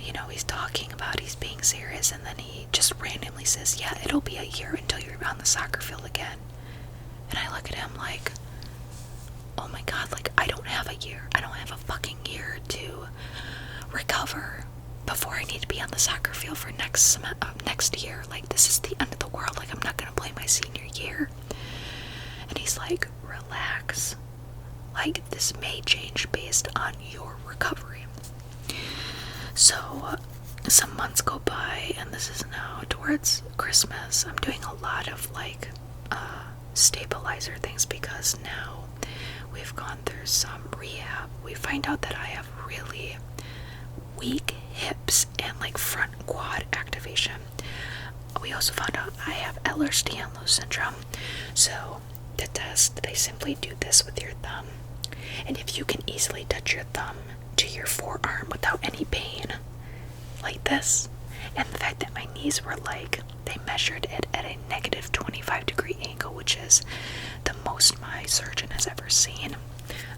You know, he's talking about he's being serious, and then he just randomly says, yeah, it'll be a year until you're on the soccer field again. And I look at him like, oh my god, like, I don't have a year. I don't have a fucking year to recover before I need to be on the soccer field for next year. Like, this is the end of the world. Like, I'm not gonna play my senior year. And he's like, relax. Like, this may change based on your recovery. So, some months go by, and this is now towards Christmas. I'm doing a lot of, like, stabilizer things, because now we've gone through some rehab. We find out that I have really weak hips and, like, front quad activation. We also found out I have Ehlers-Danlos syndrome. So, the test, they simply do this with your thumb. And if you can easily touch your thumb to your forearm without any pain, like this, and the fact that my knees were like, they measured it at a negative 25-degree angle, which is the most my surgeon has ever seen.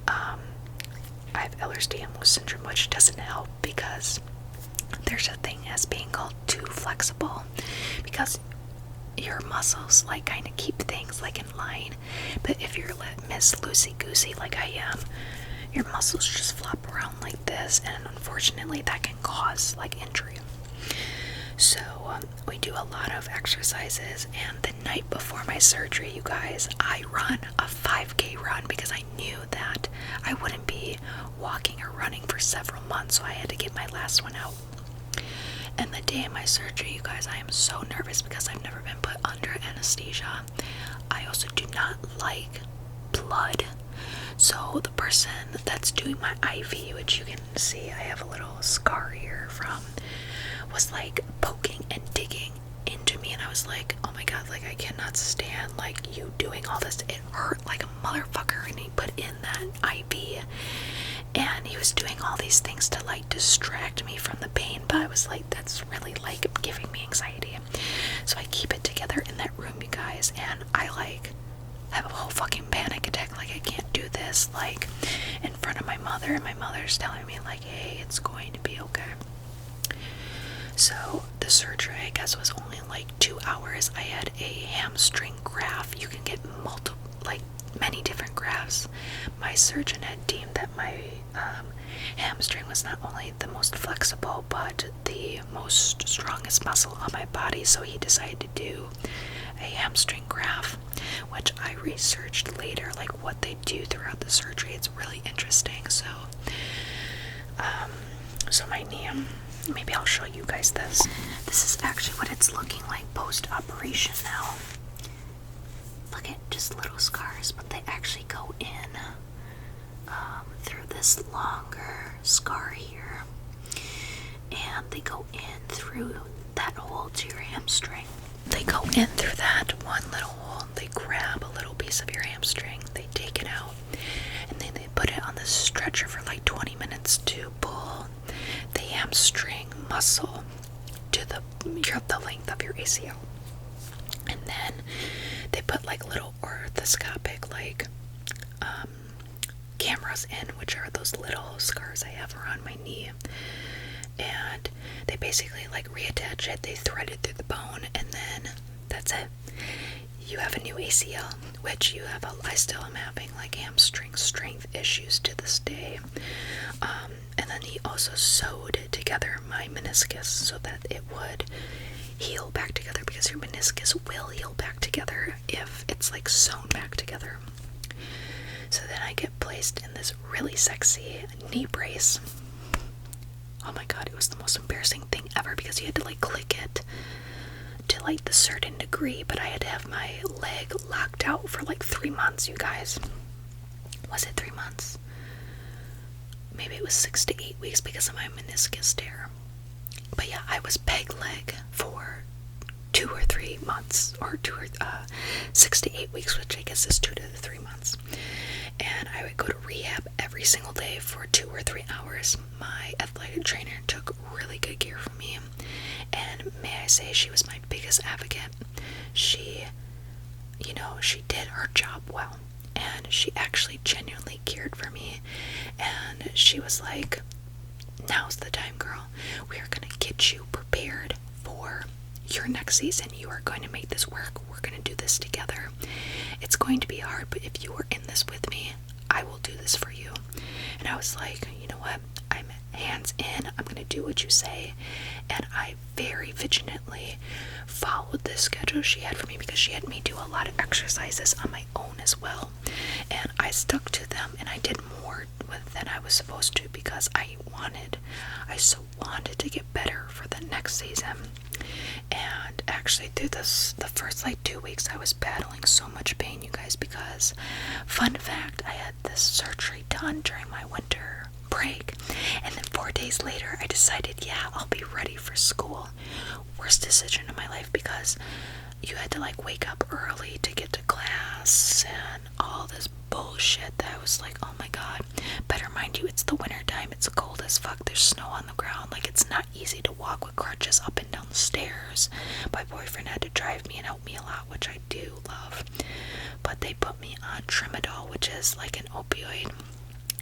I have Ehlers-Danlos syndrome, which doesn't help because there's a thing as being called too flexible, because your muscles like kind of keep things like in line, but if you're Miss Loosey-Goosey like I am, your muscles just flop around like this, and unfortunately that can cause like injury. So we do a lot of exercises, and the night before my surgery, you guys, I run a 5K run because I knew that I wouldn't be walking or running for several months, so I had to get my last one out. And the day of my surgery, you guys, I am so nervous because I've never been put under anesthesia. I also do not like blood. So the person that's doing my IV, which you can see I have a little scar here from, was like poking and digging into me, and I was like, oh my god, like I cannot stand like you doing all this. It hurt like a motherfucker, and he put in that IV, and he was doing all these things to like distract me from the pain, but I was like, that's really like giving me anxiety. So I keep it together in that room, you guys, and I like have a whole fucking panic attack, like I can't do this, like in front of my mother, and my mother's telling me like, hey, it's going to be okay. So the surgery, I guess, was only like 2 hours. I had a hamstring graft. You can get many different grafts. My surgeon had deemed that my hamstring was not only the most flexible, but the most strongest muscle on my body, so he decided to do a hamstring graft, which I researched later, like what they do throughout the surgery. It's really interesting. So my knee, maybe I'll show you guys this. This is actually what it's looking like post-operation now. Look at just little scars, but they actually go in through this longer scar here, and they go in through that hole to your hamstring. They go in through that one little hole, they grab a little piece of your hamstring, they take it out, and then they put it on this stretcher for like 20 minutes to pull the hamstring muscle to the length of your ACL. And then they put like little orthoscopic like cameras in, which are those little scars I have around my knee, and they basically like reattach it, they thread it through the bone, and then that's it. you have a new ACL, which I still am having like hamstring strength issues to this day. And then he also sewed together my meniscus so that it would heal back together, because your meniscus will heal back together if it's like sewn back together. So then I get placed in this really sexy knee brace. Oh my god, it was the most embarrassing thing ever, because you had to like click it to like the certain degree, but I had to have my leg locked out for like 3 months, you guys. Was it 3 months? Maybe it was 6 to 8 weeks because of my meniscus tear. But yeah, I was peg leg for 2 or 3 months, or 6 to 8 weeks, which I guess is 2 to 3 months. And I would go to rehab every single day for 2 or 3 hours. My athletic trainer took really good care of me, and may I say, she was my biggest advocate. She did her job well, and she actually genuinely cared for me. And she was like, now's the time, girl. We are going to get you prepared for your next season. You are going to make this work. We're going to do this together. It's going to be hard, but if you are in this with me, I will do this for you. And I was like, you know what? I'm hands in. I'm going to do what you say. And I very vigilantly followed the schedule she had for me, because she had me do a lot of exercises on my own as well. And I stuck to them, and I did more than I was supposed to, because I so wanted to get better for the next season. And actually through the first like 2 weeks, I was battling so much pain, you guys, because fun fact, I had this surgery done during my winter break, and then 4 days later I decided, yeah, I'll be ready for school. Worst decision of my life, because you had to like wake up early to get to class and all this bullshit that I was like, oh my god. Better mind you, it's the winter time, it's cold as fuck, there's snow on the ground, like it's not easy to walk with crutches up and down the stairs. My boyfriend had to drive me and help me a lot, which I do love. But they put me on Tramadol, which is like an opioid,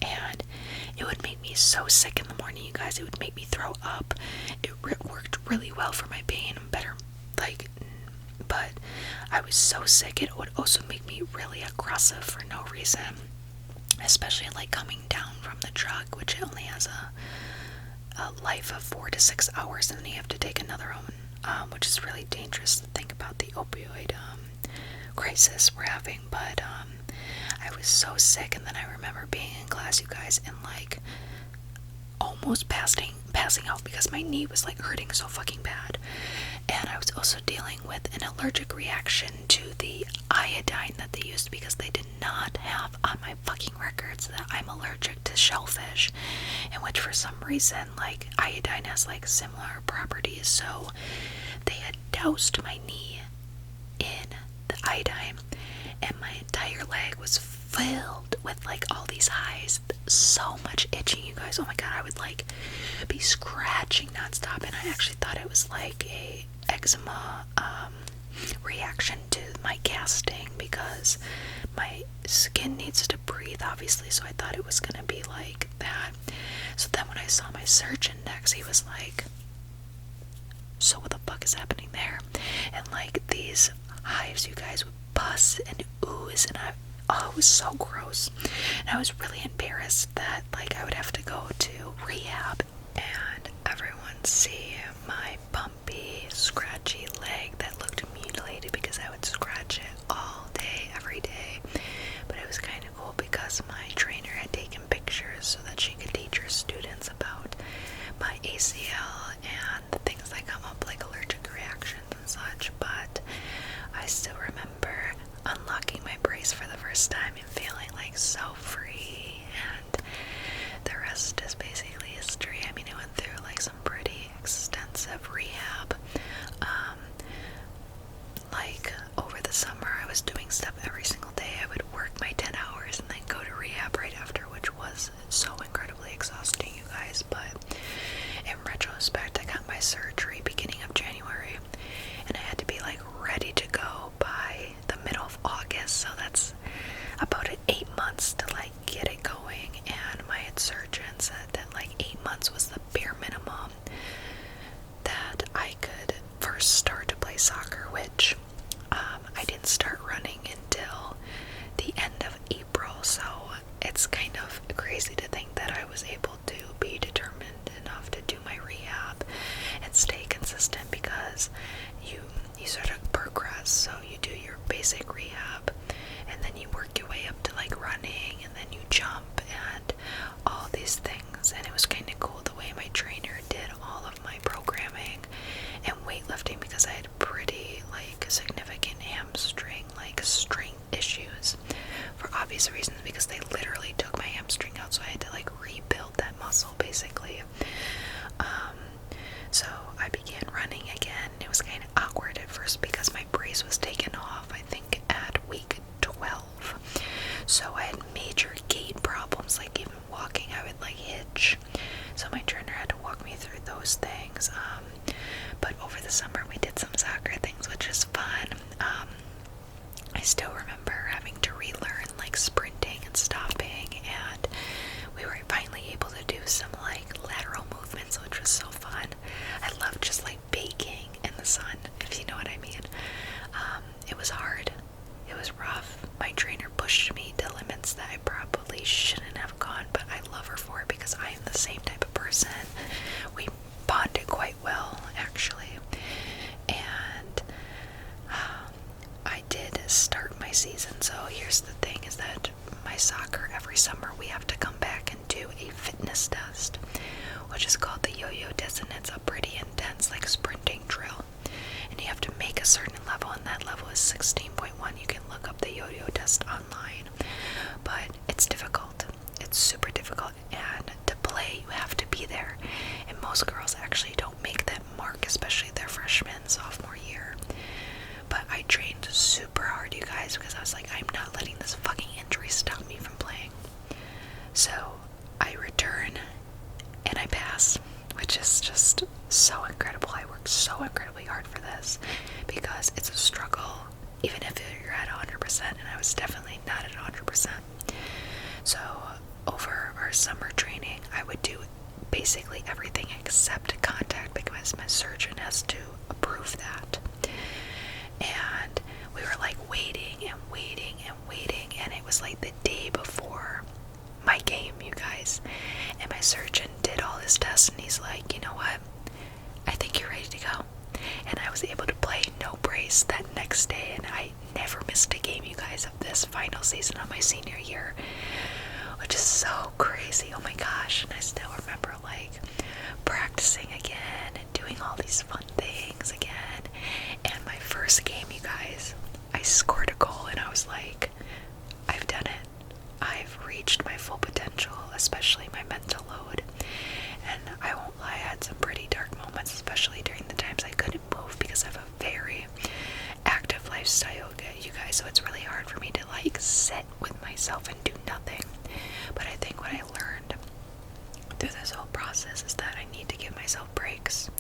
and it would make me so sick in the morning, you guys. It would make me throw up. It worked really well for my pain, but I was so sick. It would also make me really aggressive for no reason, especially like coming down from the drug, which only has a life of 4 to 6 hours, and then you have to take another one, which is really dangerous to think about the opioid crisis we're having. But I was so sick, and then I remember being in class, you guys, and like almost passing out because my knee was like hurting so fucking bad. And I was also dealing with an allergic reaction to the iodine that they used, because they did not have on my fucking records that I'm allergic to shellfish, in which for some reason like iodine has like similar properties. So they had doused my knee in the iodine, and my entire leg was filled with like all these highs, so much itching, you guys. Oh my god, I would like be scratching nonstop, and I actually thought it was like a eczema reaction to my casting, because my skin needs to breathe, obviously, so I thought it was gonna be like that. So then when I saw my surgeon next, he was like, so what the fuck is happening there? And like these hives, you guys, would pus and ooze, and it was so gross. And I was really embarrassed that like I would have to go to rehab and everyone see my bumpy, scratchy leg that looked mutilated, because I would scratch it all day, every day. But it was kind of cool, because my trainer had taken pictures so that she could teach her students about my ACL and the things that come up, like allergic reactions and such. But I still remember unlocking my brace for the first time and feeling like so free, and the rest is basically history. I mean, I went through like some pretty extensive rehab. Like over the summer I was doing stuff every single day. I would work my 10 hours and then go to rehab right after, which was so incredibly exhausting, you guys. But in retrospect, I got my surgery beginning of January, and I had to be like ready to go by the middle of August, so that's about 8 months to like get it going. And my surgeon said that like 8 months was the bare minimum those things. But over the summer we did some soccer things, which is fun. I still remember having to relearn like sprinting and stopping, and we were finally able to do some like lateral movements, which was so fun. I love just like baking in the sun, if you know what I mean. It was hard. It was rough. My trainer pushed me to limits that I probably shouldn't have gone, but I love her for it because I am the same type of person. We bonded quite well, actually. And I did start my season, so here's the thing, is that my soccer, every summer we have to come back and do a fitness test, which is called the yo-yo test, and it's a pretty intense like sprinting drill. And you have to make a certain level, and that level is 16.1. You can look up the yo-yo test online, but it's difficult. It's super difficult, and to play, you have to be there. And most girls actually don't make that mark, especially their freshman, sophomore year. But I trained super hard, you guys, because I was like, I'm not letting this fucking injury stop me from playing. So I return, and I pass, which is just so incredible. I worked so incredibly hard for this because it's a struggle, even if you're at 100%, and I was definitely not at 100%. So over our summer training, I would do basically everything except contact because my surgeon has to approve that. And we were like waiting and waiting and waiting, and it was like the day before my game, you guys. And my surgeon did all his tests, and he's like, you know what? I think you're ready to go. And I was able to play no brace that next day, and I never missed a game, you guys, of this final season of my senior year, which is so crazy. Oh my gosh. And I still remember like practicing again and doing all these fun things again. And my first game, you guys, I scored a goal, and I was like, I've done it. I've reached my full potential, especially my mental load. And I won't lie, I had some pretty dark moments, especially during the times I couldn't move because I have a very active lifestyle, you guys, so it's really hard for me to like sit with myself and do nothing. But I think what I learned through this whole process is that I need to give myself breaks,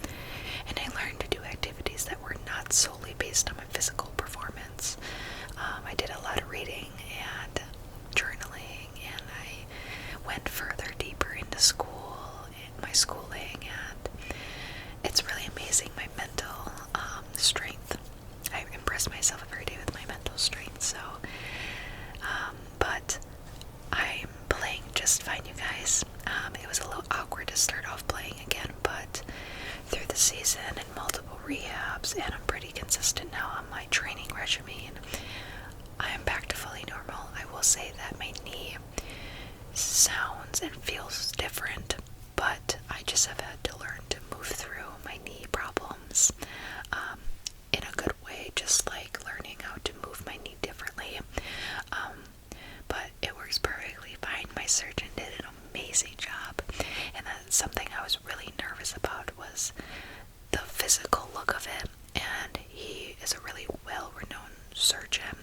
and I learned to do activities that were not solely based on my physical performance. I did a lot of reading and journaling, and I went further deeper into school, in my schooling, and it's really amazing my mental strength. I impress myself every day with my mental strength. So but I'm playing just fine, you guys. It was a little awkward to start off playing again, but through the season and multiple rehabs, and I'm pretty consistent now on my training regimen, I am back to fully normal. I will say that my knee sounds and feels different, but I just have had to learn to move through my knee problems in a good way, just like learning how to move my knee differently. But it works perfectly fine. My surgeon did an amazing job, and that's something I was really nervous about, was the physical look of it. And he is a really well-renowned surgeon,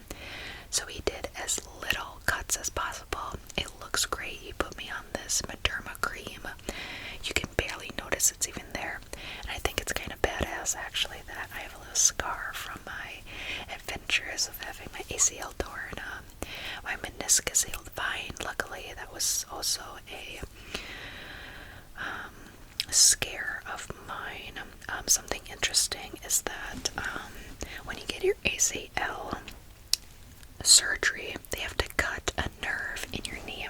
so he did as little cuts as possible. It looks great. He put me on this Mederma cream. You can barely notice it's even there, and I think it's kind of badass actually that I have a little scar from my adventures of having my ACL torn. My meniscus healed fine. Luckily, that was also a scare of mine. Something interesting is that when you get your ACL surgery, they have to cut a nerve in your knee.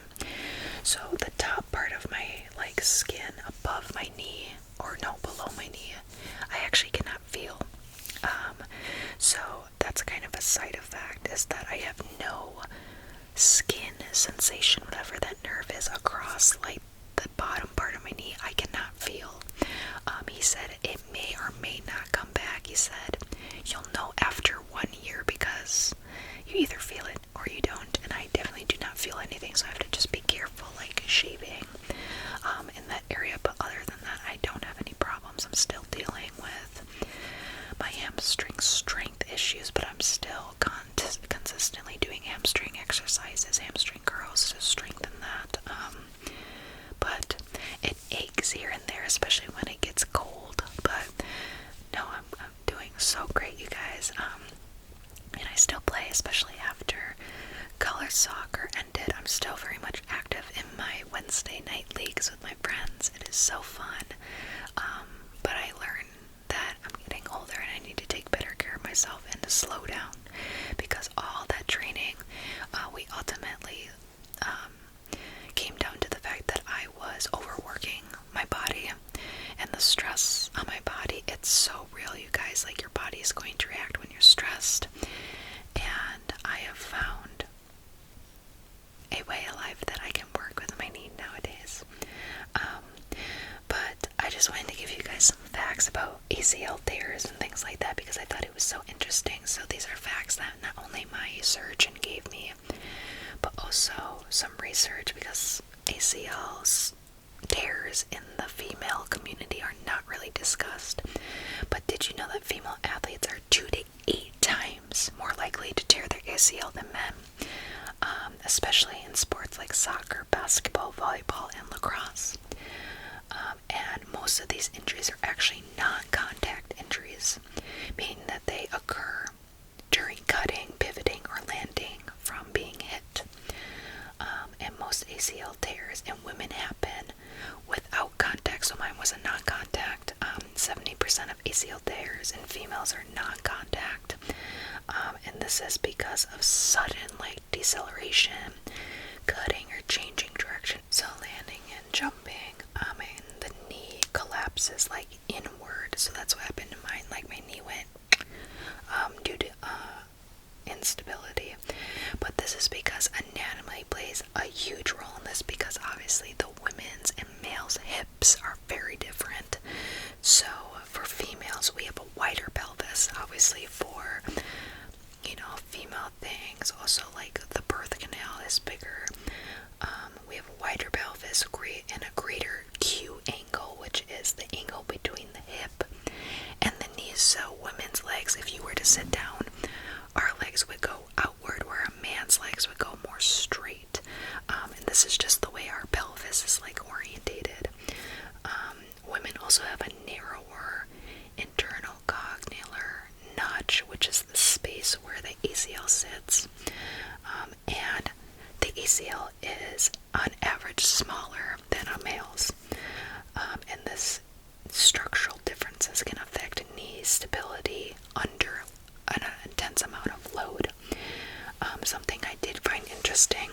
So the top part of my like skin above my knee, or no, below my knee, I actually cannot feel. So that's kind of a side effect, is that I have no skin sensation, whatever that nerve is across like the bottom part of my knee. I cannot feel. He said it may or may not come back. He said you'll know after 1 year because you either feel it or you don't, and I definitely do not feel anything, so I have to just be careful like shaving in that area. But other than that, I don't have any problems. I'm still dealing with my hamstring strength issues, but I'm still consistently doing hamstring exercises, hamstring curls to strengthen that. But it aches here and there, especially when it gets cold. is going to react when you're stressed. And I have found a way of life that I can work with my knee nowadays. But I just wanted to give you guys some facts about ACL tears and things like that because I thought it was so interesting. So these are facts that not only my surgeon gave me, but also some research, because ACLs tears in the female community are not really discussed. But did you know that female athletes are 2 to 8 times more likely to tear their ACL than men? Especially in sports like soccer, basketball, volleyball, and lacrosse. And most of these injuries are actually non-contact injuries, meaning that they occur during cutting, pivoting, or landing from being hit. And most ACL tears in women happen without contact, so mine was a non-contact. 70% of ACL tears in females are non-contact, and this is because of sudden deceleration, cutting, or changing direction. So landing and jumping, and the knee collapses inward. So that's what happened to mine. My knee went due to instability. But this is because anatomy plays a huge role in this, because obviously the women's and males' hips are very different. So for females, we have a wider pelvis, obviously for female things. Also, the birth canal is bigger. We have a wider pelvis and a greater Q angle, which is the angle between the hip and the knees. So women's legs, if you were to sit down, our legs would go outward, where a man's legs would go more straight. And this is just the way our pelvis is orientated. Women also have a narrower internal cognular notch, which is the space where the ACL sits. And the ACL is on average smaller than a male's. And this structural differences can affect knee stability under an intense amount of load. Something I did find interesting,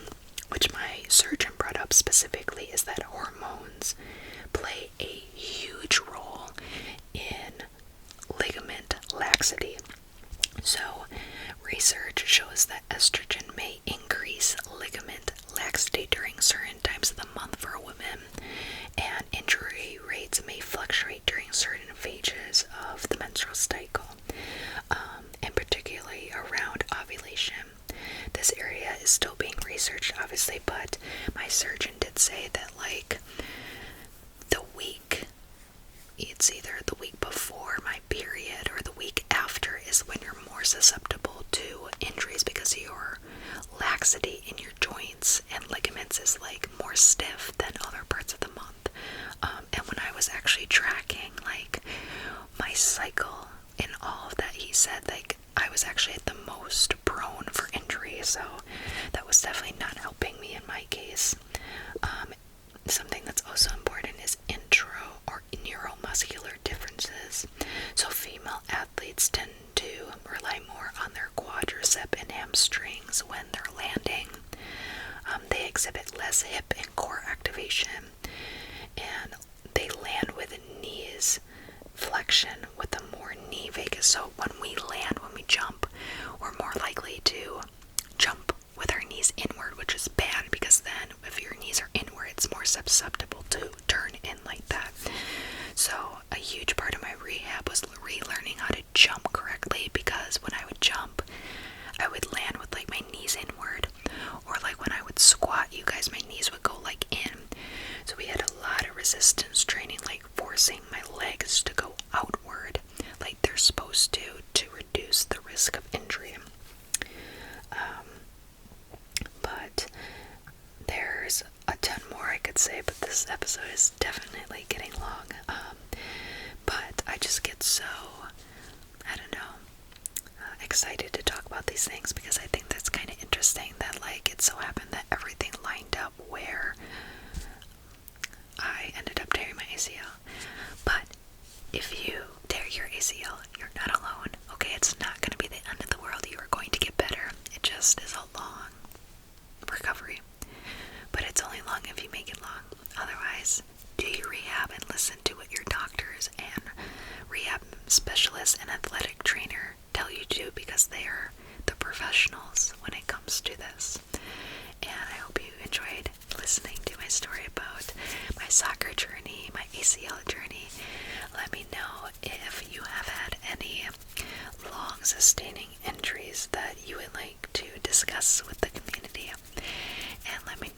which my surgeon brought up specifically, is that hormones play a huge role in ligament laxity. So, research shows that estrogen may increase ligament laxity during certain times of the month for women, and injury rates may fluctuate during certain phases of the menstrual cycle, and particularly around ovulation. This area is still being researched, obviously, but my surgeon did say that it's either the week before my period or the week after is when you're more susceptible to injuries, because your laxity in your joints and ligaments is more stiff than other parts of the month. And when I was actually tracking my cycle and all of that, he said I was actually at the most prone for injury, so that was definitely not helping me in my case. Something that's also important is intro or neuromuscular differences. So female athletes tend to rely more on their quadricep and hamstrings when they're landing. They exhibit less hip and core activation, and they land with knees flexion with a more knee vagus. So when we land, when we jump, we're more likely to jump with our knees inward, which is bad, because then if your knees are inward, it's more susceptible to turn in like that. So a huge part of my rehab was relearning how to jump correctly, because when I would jump, I would land with my knees inward, or when I would squat, you guys, my knees would go in. So we had a lot of resistance training, forcing my legs to go outward they're supposed to reduce the risk of injury. But there's a ton more I could say, but this episode is definitely getting long. But I just get so, excited to talk about these things, because I think that's kind of interesting that it so happened that everything lined up where I ended up tearing my ACL. But if you tear your ACL, you're not alone, okay? It's not going to be the end of the world. You are going to get better. It just is a long recovery. But it's only long if you make it long. Otherwise, do your rehab and listen to what your doctors and rehab specialists as an athletic trainer tell you to, because they are the professionals when it comes to this. And I hope you enjoyed listening to my story about my soccer journey, my ACL journey. Let me know if you have had any long sustaining injuries that you would like to discuss with the community. And let me